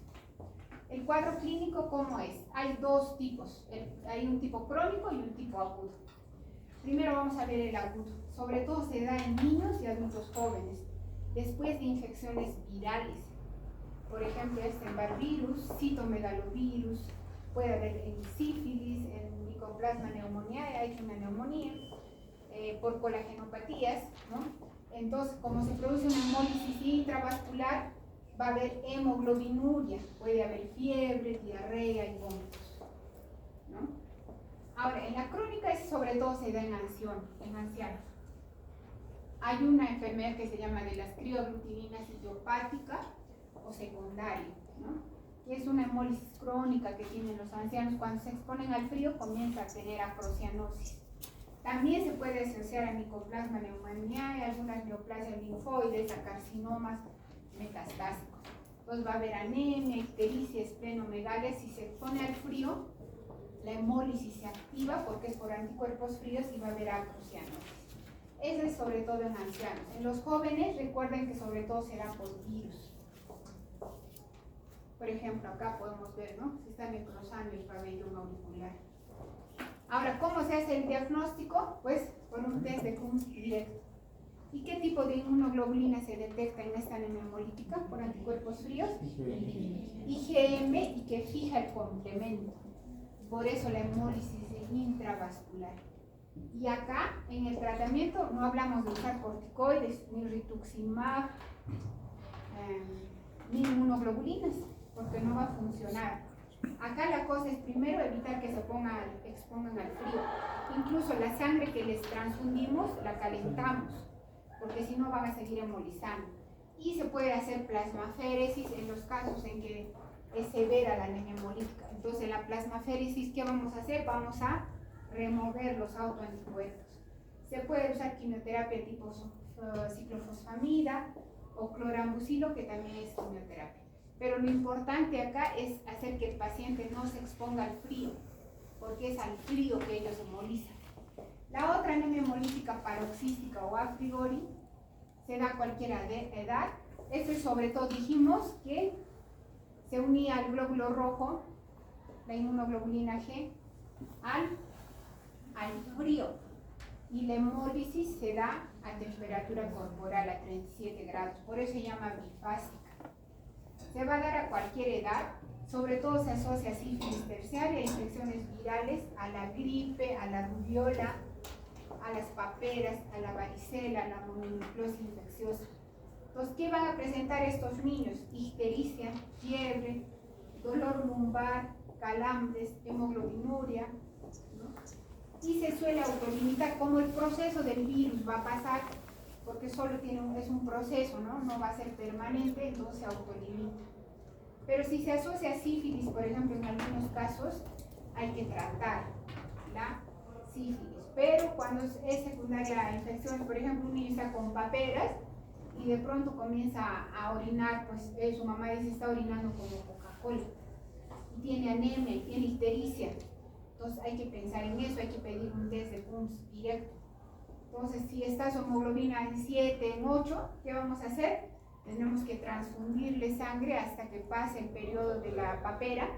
El cuadro clínico, ¿cómo es? Hay dos tipos. Hay un tipo crónico y un tipo agudo. Primero vamos a ver el agudo. Sobre todo se da en niños y adultos jóvenes, después de infecciones virales. Por ejemplo, Epstein-Barr citomegalovirus, puede haber en sífilis, en Mycoplasma pneumoniae, hay una neumonía, por colagenopatías, ¿no? Entonces, como se produce una hemólisis intravascular, va a haber hemoglobinuria, puede haber fiebre, diarrea y vómitos, ¿no? Ahora, en la crónica sobre todo se da en ancianos. Hay una enfermedad que se llama de las crioaglutininas idiopática o secundaria, ¿no? Que es una hemólisis crónica que tienen los ancianos. Cuando se exponen al frío comienza a tener afrocianosis. También se puede asociar a Mycoplasma pneumoniae, algunas neoplasias linfoides, a carcinomas metastásicos. Entonces va a haber anemia, ictericia, esplenomegalia. Si se expone al frío, la hemólisis se activa porque es por anticuerpos fríos y va a haber afrocianosis. Ese es sobre todo en ancianos. En los jóvenes, recuerden que sobre todo será por virus. Por ejemplo, acá podemos ver, ¿no? Se está necrosando el pabellón auricular. Ahora, ¿cómo se hace el diagnóstico? Pues con un test de Coombs directo. ¿Y qué tipo de inmunoglobulina se detecta en esta anemia hemolítica por anticuerpos fríos? IgM, y que fija el complemento. Por eso la hemólisis es intravascular. Y acá, en el tratamiento, no hablamos de usar corticoides, ni rituximab, ni inmunoglobulinas, porque no va a funcionar. Acá la cosa es primero evitar que se expongan al frío. Incluso la sangre que les transfundimos la calentamos, porque si no van a seguir hemolizando. Y se puede hacer plasmaféresis en los casos en que es severa la anemia hemolítica. Entonces, en la plasmaféresis, ¿qué vamos a hacer? Vamos a remover los autoanticuerpos. Se puede usar quimioterapia tipo ciclofosfamida o clorambucilo, que también es quimioterapia. Pero lo importante acá es hacer que el paciente no se exponga al frío, porque es al frío que ellos hemolizan. La otra anemia hemolítica paroxística o a priori se da a cualquier edad. Esto es sobre todo, dijimos que se unía al glóbulo rojo, la inmunoglobulina G, al frío. Y la hemólisis se da a temperatura corporal, a 37 grados. Por eso se llama bifásica. Se va a dar a cualquier edad. Sobre todo se asocia a sífilis terciaria, infecciones virales, a la gripe, a la rubiola, a las paperas, a la varicela, a la mononucleosis infecciosa. Entonces, ¿qué van a presentar estos niños? Ictericia, fiebre, dolor lumbar, calambres, hemoglobinuria, ¿no? Y se suele autolimitar, como el proceso del virus va a pasar, porque solo es un proceso, ¿no? No va a ser permanente, entonces se autolimita. Pero si se asocia a sífilis, por ejemplo, en algunos casos, hay que tratar la sífilis. Pero cuando es secundaria la infección, por ejemplo, un niño está con paperas y de pronto comienza a orinar, pues su mamá dice está orinando como Coca-Cola, y tiene anemia y tiene ictericia. Entonces hay que pensar en eso, hay que pedir un test de PUMS directo. Entonces, si está su hemoglobina en 7, en 8, ¿qué vamos a hacer? Tenemos que transfundirle sangre hasta que pase el periodo de la papera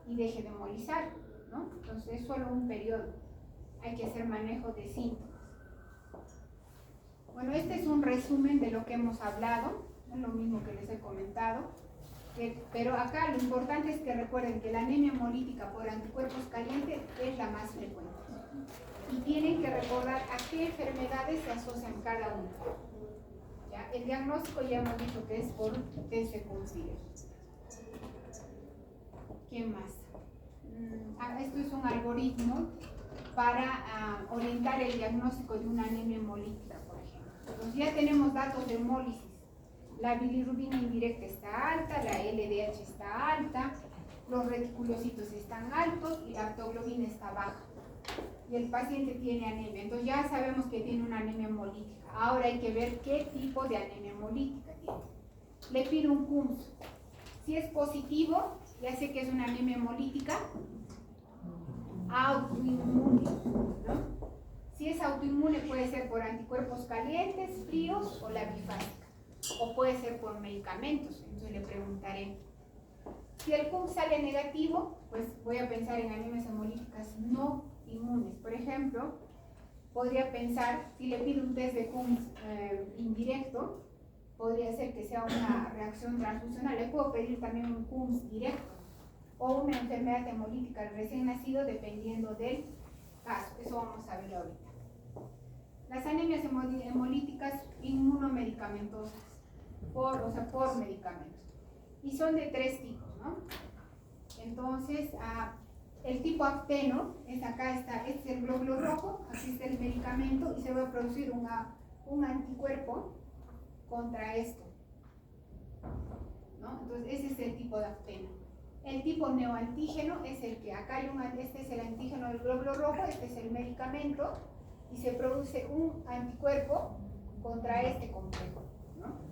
y deje de hemolizar, ¿no? Entonces es solo un periodo. Hay que hacer manejo de síntomas. Bueno, este es un resumen de lo que hemos hablado, es lo mismo que les he comentado, pero acá lo importante es que recuerden que la anemia hemolítica por anticuerpos calientes es la más frecuente. Y tienen que recordar a qué enfermedades se asocian cada una. ¿Ya? El diagnóstico ya hemos dicho que es por test de Pulse. ¿Qué más? Esto es un algoritmo para orientar el diagnóstico de una anemia hemolítica, por ejemplo. Entonces ya tenemos datos de hemólisis. La bilirrubina indirecta está alta, la LDH está alta, los reticulocitos están altos y la aptoglobina está baja. Y el paciente tiene anemia. Entonces ya sabemos que tiene una anemia hemolítica. Ahora hay que ver qué tipo de anemia hemolítica tiene. Le pido un PUMS. Si es positivo, ya sé que es una anemia hemolítica autoinmune, ¿no? Si es autoinmune puede ser por anticuerpos calientes, fríos o la bifásica. O puede ser por medicamentos. Entonces le preguntaré. Si el PUMS sale negativo, pues voy a pensar en anemias hemolíticas no inmunes. Por ejemplo, podría pensar, si le pido un test de PUMS indirecto, podría ser que sea una reacción transfusional. Le puedo pedir también un PUMS directo o una enfermedad hemolítica al recién nacido, dependiendo del caso. Eso vamos a ver ahorita. Las anemias hemolíticas inmunomedicamentosas, por medicamentos. Y son de 3 tipos, ¿no? Entonces, el tipo afteno, acá está, este es el glóbulo rojo, aquí está el medicamento y se va a producir un anticuerpo contra esto, ¿no? Entonces, ese es el tipo de afteno. El tipo neoantígeno es el que acá este es el antígeno del glóbulo rojo, este es el medicamento y se produce un anticuerpo contra este complejo, ¿no?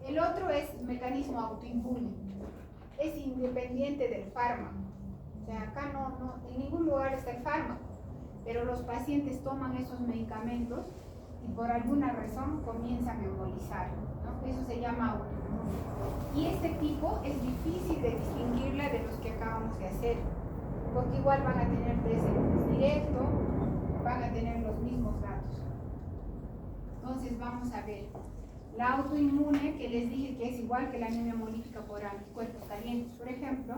El otro es mecanismo autoinmune, es independiente del fármaco. O sea, acá en ningún lugar está el fármaco, pero los pacientes toman esos medicamentos y por alguna razón comienzan a embolizar, ¿no? Eso se llama autoinmune. Y este tipo es difícil de distinguirla de los que acabamos de hacer, porque igual van a tener test directo, van a tener los mismos datos. Entonces vamos a ver. La autoinmune, que les dije que es igual que la anemia hemolítica por anticuerpos calientes, por ejemplo,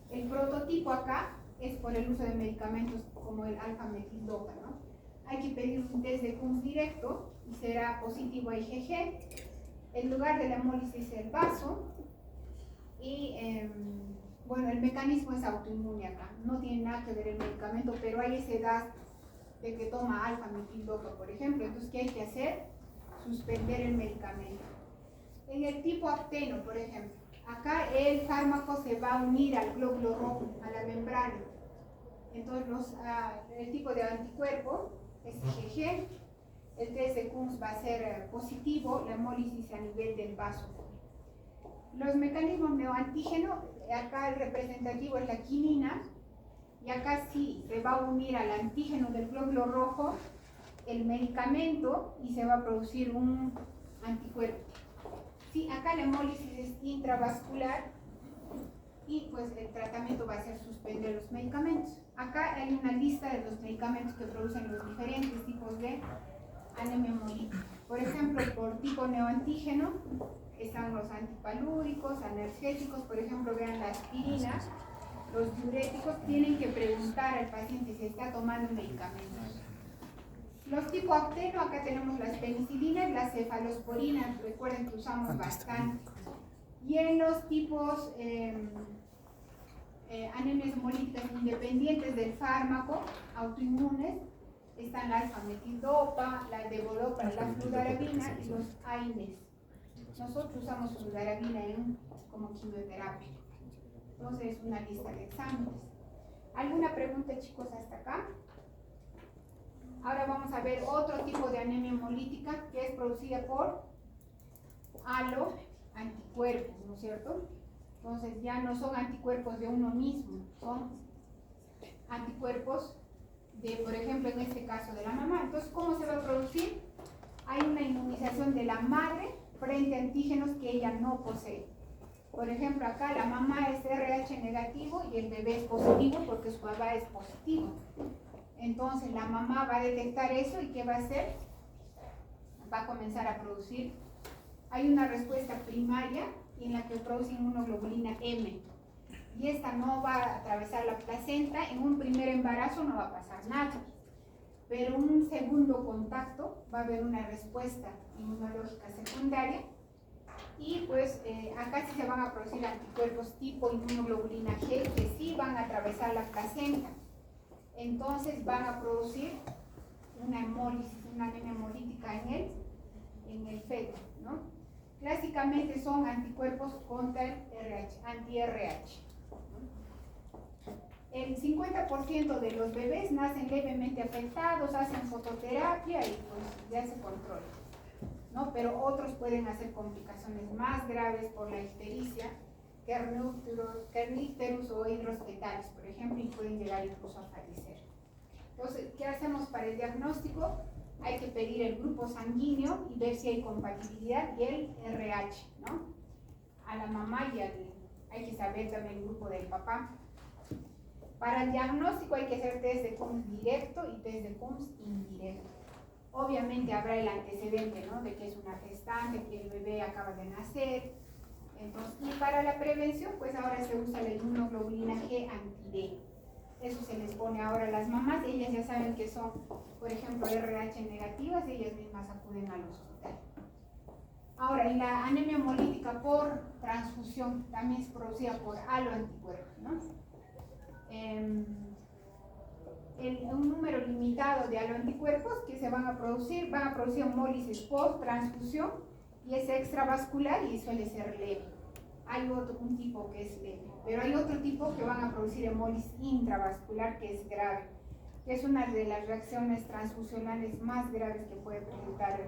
el prototipo acá es por el uso de medicamentos como el alfa-metildopa, ¿no? Hay que pedir un test de PUMS directo y será positivo a IgG. El lugar de la hemólisis es el vaso y, bueno, el mecanismo es autoinmune acá. No tiene nada que ver el medicamento, pero hay esa edad de que toma alfa-metildopa, por ejemplo. Entonces, ¿qué hay que hacer? Suspender el medicamento. En el tipo afteno, por ejemplo, acá el fármaco se va a unir al glóbulo rojo, a la membrana. Entonces el tipo de anticuerpo es IgG. el test de Coombs va a ser positivo, la hemólisis a nivel del vaso. Los mecanismos neoantígenos, acá el representativo es la quinina, y acá sí se va a unir al antígeno del glóbulo rojo el medicamento y se va a producir un anticuerpo. Sí, acá la hemólisis es intravascular y pues el tratamiento va a ser suspender los medicamentos. Acá hay una lista de los medicamentos que producen los diferentes tipos de anemia hemolítica. Por ejemplo, por tipo neoantígeno están los antipalúricos, analgésicos, por ejemplo, vean la aspirina. Los diuréticos tienen que preguntar al paciente si está tomando medicamentos. Los tipo acteno, acá tenemos las penicilinas, las cefalosporinas, recuerden que usamos bastante. Y en los tipos anemias hemolíticas independientes del fármaco, autoinmunes, están la alfa-metildopa, la levodopa, la fludarabina y los AINES. Nosotros usamos fludarabina como quimioterapia. Entonces, una lista de exámenes. ¿Alguna pregunta, chicos, hasta acá? Ahora vamos a ver otro tipo de anemia hemolítica que es producida por anticuerpos, ¿no es cierto? Entonces, ya no son anticuerpos de uno mismo, son anticuerpos de, por ejemplo, en este caso de la mamá. Entonces, ¿cómo se va a producir? Hay una inmunización de la madre frente a antígenos que ella no posee. Por ejemplo, acá la mamá es RH negativo y el bebé es positivo porque su papá es positivo. Entonces la mamá va a detectar eso y ¿qué va a hacer? Va a comenzar a producir. Hay una respuesta primaria en la que produce inmunoglobulina M. Y esta no va a atravesar la placenta. En un primer embarazo no va a pasar nada. Pero en un segundo contacto va a haber una respuesta inmunológica secundaria. Y pues acá sí se van a producir anticuerpos tipo inmunoglobulina G que sí van a atravesar la placenta. Entonces van a producir una hemólisis, una anemia hemolítica en el feto, ¿no? Clásicamente son anticuerpos contra el RH, anti-RH. El 50% de los bebés nacen levemente afectados, hacen fototerapia y pues ya se controla, ¿no? Pero otros pueden hacer complicaciones más graves por la ictericia, kernicterus o hidros fetales, por ejemplo, y pueden llegar incluso a fallecer. Entonces, ¿qué hacemos para el diagnóstico? Hay que pedir el grupo sanguíneo y ver si hay compatibilidad y el RH, ¿no? A la mamá y hay que saber también el grupo del papá. Para el diagnóstico hay que hacer test de Coombs directo y test de Coombs indirecto. Obviamente habrá el antecedente, ¿no? De que es una gestante, que el bebé acaba de nacer. Entonces, y para la prevención, pues ahora se usa la inmunoglobulina G anti-D. Eso se les pone ahora a las mamás. Ellas ya saben que son, por ejemplo, RH negativas, ellas mismas acuden al hospital. Ahora, en la anemia hemolítica por transfusión, también es producida por aloanticuerpos, ¿no? Un número limitado de aloanticuerpos que se van a producir hemólisis post transfusión y es extravascular y suele ser leve. Hay un tipo que es leve, pero hay otro tipo que van a producir hemólisis intravascular que es grave, que es una de las reacciones transfusionales más graves que puede presentar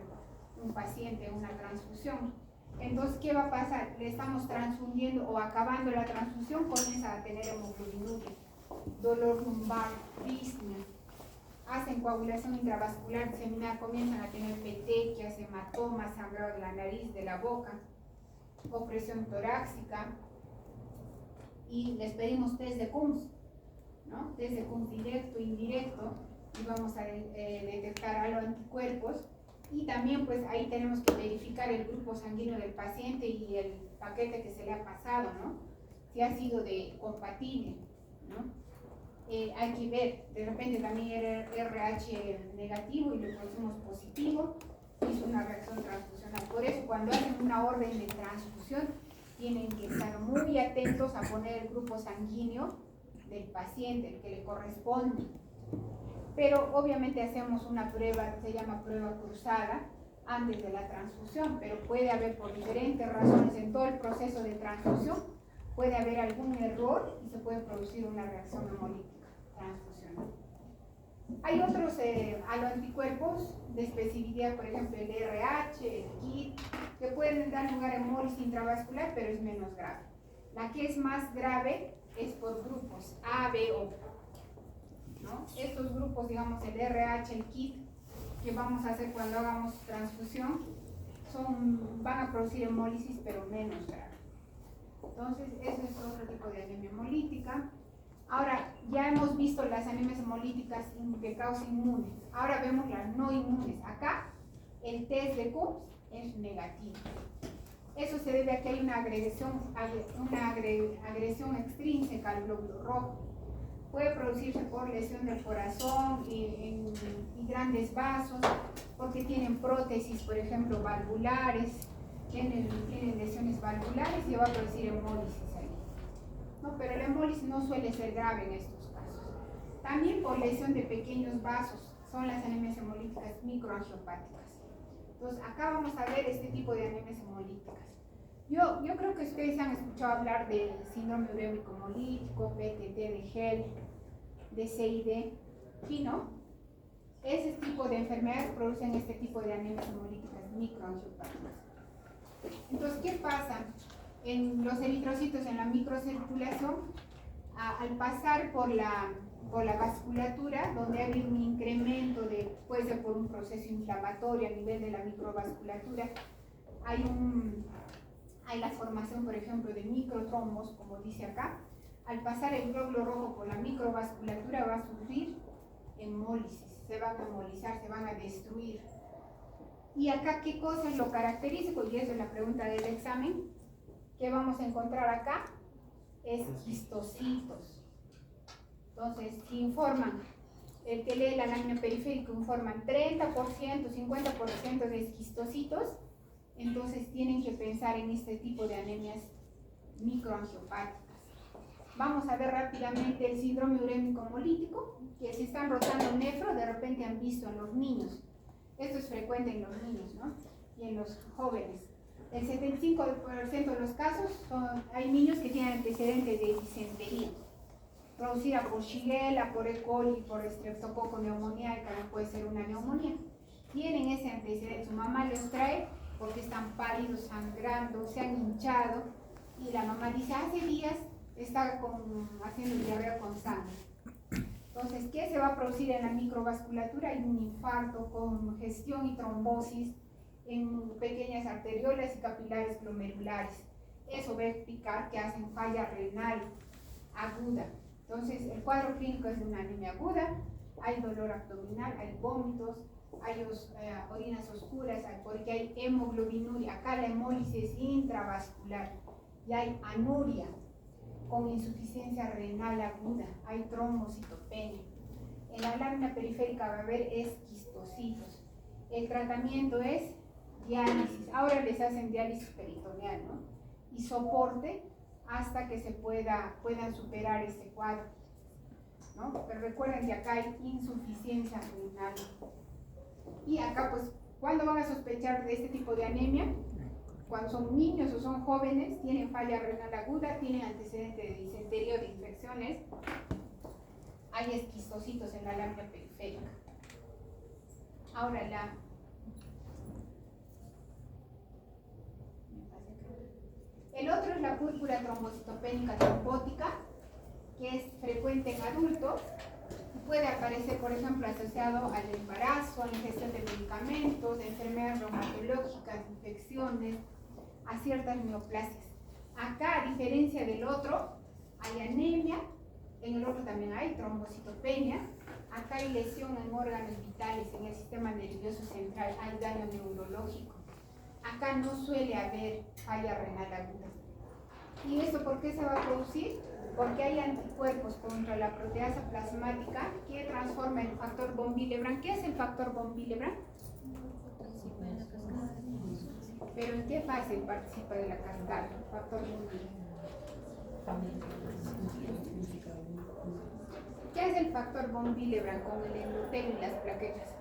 un paciente en una transfusión. Entonces, ¿qué va a pasar? Le estamos transfundiendo o acabando la transfusión, comienza a tener hemoglobinuria, dolor lumbar, disnea, hacen coagulación intravascular diseminada, comienzan a tener petequias, hematomas, sangrado de la nariz, de la boca, opresión torácica, y les pedimos test de Coombs, ¿no? Test de Coombs directo, indirecto, y vamos a detectar aloanticuerpos, y también pues ahí tenemos que verificar el grupo sanguíneo del paciente y el paquete que se le ha pasado, ¿no? Si ha sido compatible, ¿no? Hay que ver, de repente también era RH negativo y le pusimos positivo, hizo una reacción transfusional. Por eso cuando hacen una orden de transfusión tienen que estar muy atentos a poner el grupo sanguíneo del paciente, el que le corresponde. Pero obviamente hacemos una prueba, se llama prueba cruzada, antes de la transfusión, pero puede haber por diferentes razones en todo el proceso de transfusión, puede haber algún error y se puede producir una reacción hemolítica transfusional. Hay otros aloanticuerpos de especificidad, por ejemplo el RH, el KIT, que pueden dar lugar a hemólisis intravascular, pero es menos grave. La que es más grave es por grupos A, B o ¿no? Estos grupos, digamos el RH, el KIT, que vamos a hacer cuando hagamos transfusión, van a producir hemólisis, pero menos grave. Entonces, ese es otro tipo de anemia hemolítica. Ahora, ya hemos visto las anemias hemolíticas que causan inmunes. Ahora vemos las no inmunes. Acá, el test de Coombs es negativo. Eso se debe a que hay una agresión extrínseca al glóbulo rojo. Puede producirse por lesión del corazón y grandes vasos, porque tienen prótesis, por ejemplo, valvulares, tienen lesiones valvulares y va a producir hemólisis ahí. No, pero la hemólisis no suele ser grave en estos casos. También por lesión de pequeños vasos, son las anemias hemolíticas microangiopáticas. Entonces, acá vamos a ver este tipo de anemias hemolíticas. Yo creo que ustedes han escuchado hablar del síndrome urémico hemolítico, PTT de Hell, de CID, ¿sí, no? Ese tipo de enfermedades producen este tipo de anemias hemolíticas microangiopáticas. Entonces, ¿qué pasa? En los eritrocitos en la microcirculación, al pasar por la vasculatura, donde hay un incremento puede ser por un proceso inflamatorio a nivel de la microvasculatura, hay la formación, por ejemplo, de microtrombos, como dice acá. Al pasar el glóbulo rojo por la microvasculatura va a sufrir hemólisis, se van a hemolizar, se van a destruir. Y acá, ¿qué cosa es lo característico? Y eso es la pregunta del examen. ¿Qué vamos a encontrar acá? Esquistocitos. Entonces, si informan, el que lee la lámina periférica informan 30%, 50% de esquistocitos, entonces tienen que pensar en este tipo de anemias microangiopáticas. Vamos a ver rápidamente el síndrome urémico hemolítico, que si están rotando nefro, de repente han visto en los niños. Esto es frecuente en los niños, ¿no? Y en los jóvenes. El 75% de los casos hay niños que tienen antecedentes de disentería, producida por Shigella, por E. coli, por Streptococcus pneumoniae, que puede ser una neumonía. Tienen ese antecedente, su mamá los trae porque están pálidos, sangrando, se han hinchado, y la mamá dice, hace días está haciendo diarrea con sangre. Entonces, ¿qué se va a producir en la microvasculatura? Hay un infarto, congestión y trombosis en pequeñas arteriolas y capilares glomerulares. Eso va a explicar que hacen falla renal aguda. Entonces, el cuadro clínico es de una anemia aguda, hay dolor abdominal, hay vómitos, hay orinas oscuras, porque hay hemoglobinuria. Acá la hemólisis es intravascular y hay anuria con insuficiencia renal aguda, hay trombocitopenia. En la lámina periférica va a haber esquistocitos. El tratamiento es diálisis. Ahora les hacen diálisis peritoneal, ¿no? Y soporte hasta que puedan superar este cuadro, ¿no? Pero recuerden que acá hay insuficiencia renal. Y acá, pues, ¿cuándo van a sospechar de este tipo de anemia? Cuando son niños o son jóvenes, tienen falla renal aguda, tienen antecedentes de disentería o de infecciones, hay esquistocitos en la lámina periférica. Ahora el otro es la púrpura trombocitopénica trombótica, que es frecuente en adultos. Puede aparecer, por ejemplo, asociado al embarazo, a la ingestión de medicamentos, de enfermedades reumatológicas, infecciones, a ciertas neoplasias. Acá, a diferencia del otro, hay anemia, en el otro también hay trombocitopenia, acá hay lesión en órganos vitales, en el sistema nervioso central, hay daño neurológico. Acá no suele haber falla renal aguda. ¿Y esto por qué se va a producir? Porque hay anticuerpos contra la proteasa plasmática que transforma el factor von Willebrand. ¿Qué es el factor von Willebrand? ¿Pero en qué fase participa de la cascada? Factor von Willebrand. ¿Qué hace el factor von Willebrand con el endotelio y las plaquetas?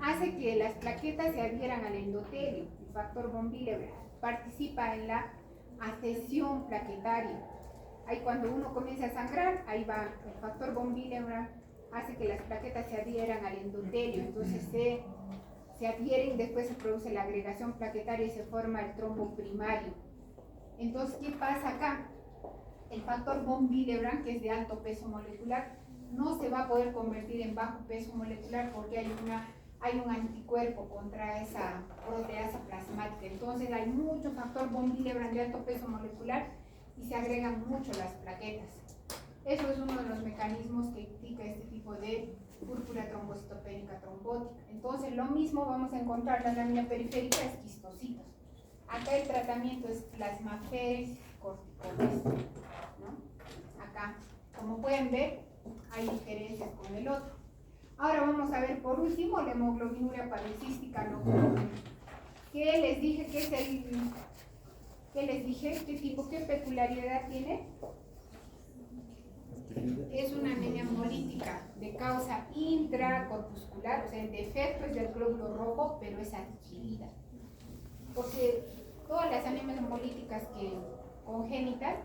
Hace que las plaquetas se adhieran al endotelio. El factor von Willebrand participa en la adhesión plaquetaria. Ahí cuando uno comienza a sangrar, ahí va el factor von Willebrand hace que las plaquetas se adhieran al endotelio, entonces se adhieren, después se produce la agregación plaquetaria y se forma el trombo primario. Entonces, ¿qué pasa acá? El factor von Willebrand, que es de alto peso molecular, no se va a poder convertir en bajo peso molecular porque hay un anticuerpo contra esa proteasa plasmática. Entonces hay mucho factor von Willebrand de alto peso molecular y se agregan mucho las plaquetas. Eso es uno de los mecanismos que explica este tipo de púrpura trombocitopénica trombótica. Entonces lo mismo vamos a encontrar la lámina periférica esquistocitos. Acá el tratamiento es plasmaféresis corticoides, ¿no? Acá, como pueden ver, hay diferencias con el otro. Ahora vamos a ver por último la hemoglobinuria paroxística nocturna. ¿Qué les dije? ¿Qué peculiaridad tiene? Es una anemia hemolítica de causa intracorpuscular, o sea, el defecto es del glóbulo rojo, pero es adquirida. Porque todas las anemias hemolíticas congénitas,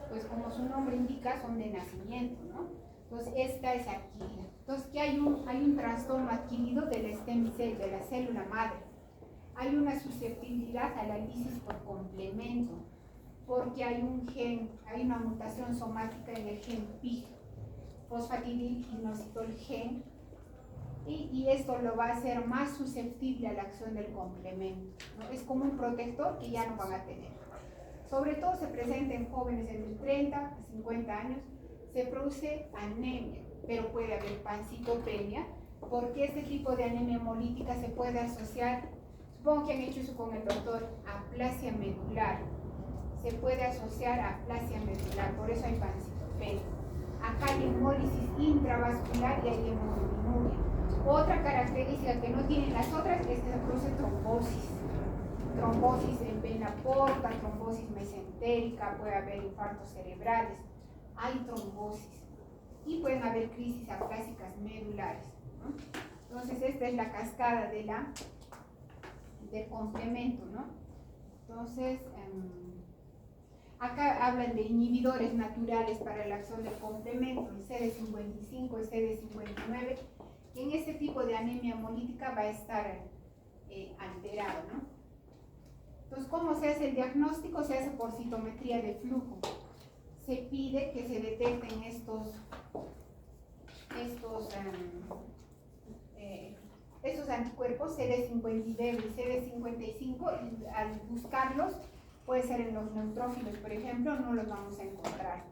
pues como su nombre indica, son de nacimiento, ¿no? Entonces, esta es adquirida. Entonces, ¿qué hay un trastorno adquirido del stem cell, de la célula madre? Hay una susceptibilidad a la lisis por complemento, porque hay un gen, hay una mutación somática en el gen PIG, fosfatidilinositol gen, y esto lo va a hacer más susceptible a la acción del complemento, ¿no? Es como un protector que ya no van a tener. Sobre todo se presenta en jóvenes entre 30 a 50 años, se produce anemia, pero puede haber pancitopenia, porque este tipo de anemia hemolítica se puede asociar, supongo que han hecho eso con el doctor, aplasia medular. Se puede asociar a aplasia medular, por eso hay pancitopenia. Acá hay hemólisis intravascular y hay hemoglobinuria. Otra característica que no tienen las otras es que se produce trombosis. Trombosis en vena porta, trombosis mesentérica, puede haber infartos cerebrales, hay trombosis y pueden haber crisis aplásicas medulares, ¿no? Entonces esta es la cascada del complemento, ¿no? Entonces acá hablan de inhibidores naturales para la acción del complemento, el CD55, el CD59, que en este tipo de anemia hemolítica va a estar alterado, ¿no? Entonces, ¿cómo se hace el diagnóstico? Se hace por citometría de flujo. Se pide que se detecten estos anticuerpos CD59 y CD55, y al buscarlos, puede ser en los neutrófilos, por ejemplo, no los vamos a encontrar.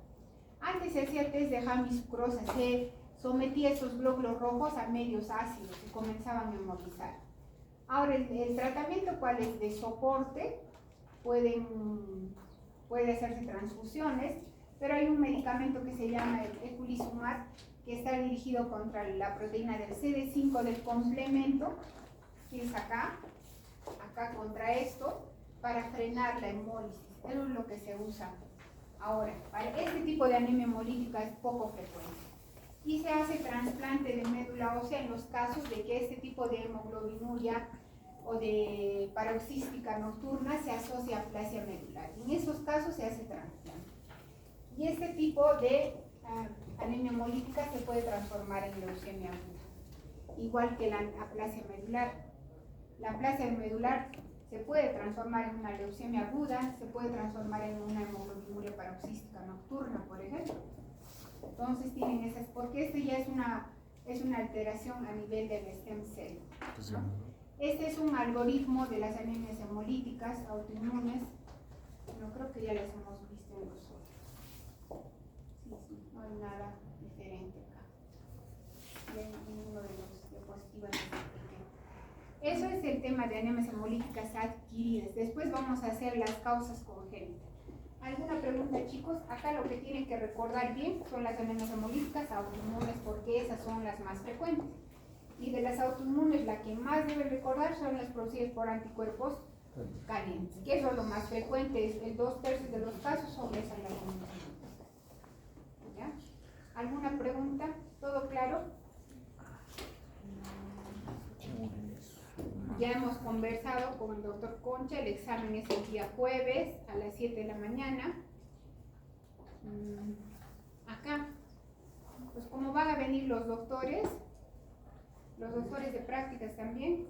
Antes se hacía test de James-Sucrosa, se sometía estos glóbulos rojos a medios ácidos y comenzaban a hemolizar. Ahora, el tratamiento, ¿cuál es? De soporte, puede hacerse transfusiones, pero hay un medicamento que se llama el eculizumab, que está dirigido contra la proteína del CD5 del complemento, que es acá contra esto, para frenar la hemólisis. Eso es lo que se usa ahora. Para este tipo de anemia hemolítica es poco frecuente. Y se hace trasplante de médula ósea en los casos de que este tipo de hemoglobinuria o de paroxística nocturna se asocia a aplasia medular. En esos casos se hace trasplante. Y este tipo de anemia hemolítica se puede transformar en leucemia aguda, igual que la aplasia medular. La aplasia medular se puede transformar en una leucemia aguda, se puede transformar en una hemoglobinuria paroxística nocturna, por ejemplo. Entonces tienen esas, porque esto ya es una alteración a nivel del stem cell, ¿no? Este es un algoritmo de las anemias hemolíticas autoinmunes. No creo que ya las hemos visto en los otros. Sí, no hay nada diferente acá. En uno de los diapositivas. Eso es el tema de anemias hemolíticas adquiridas. Después vamos a hacer las causas congénitas. ¿Alguna pregunta, chicos? Acá lo que tienen que recordar bien son las anemias hemolíticas autoinmunes, porque esas son las más frecuentes. Y de las autoinmunes, la que más deben recordar son las producidas por anticuerpos calientes, que eso es lo más frecuente, el 2/3 de los casos son esas las anemias hemolíticas. ¿Ya? ¿Alguna pregunta? ¿Todo claro? Ya hemos conversado con el doctor Concha, el examen es el día jueves a las 7 de la mañana. Acá. Pues como van a venir los doctores de prácticas también,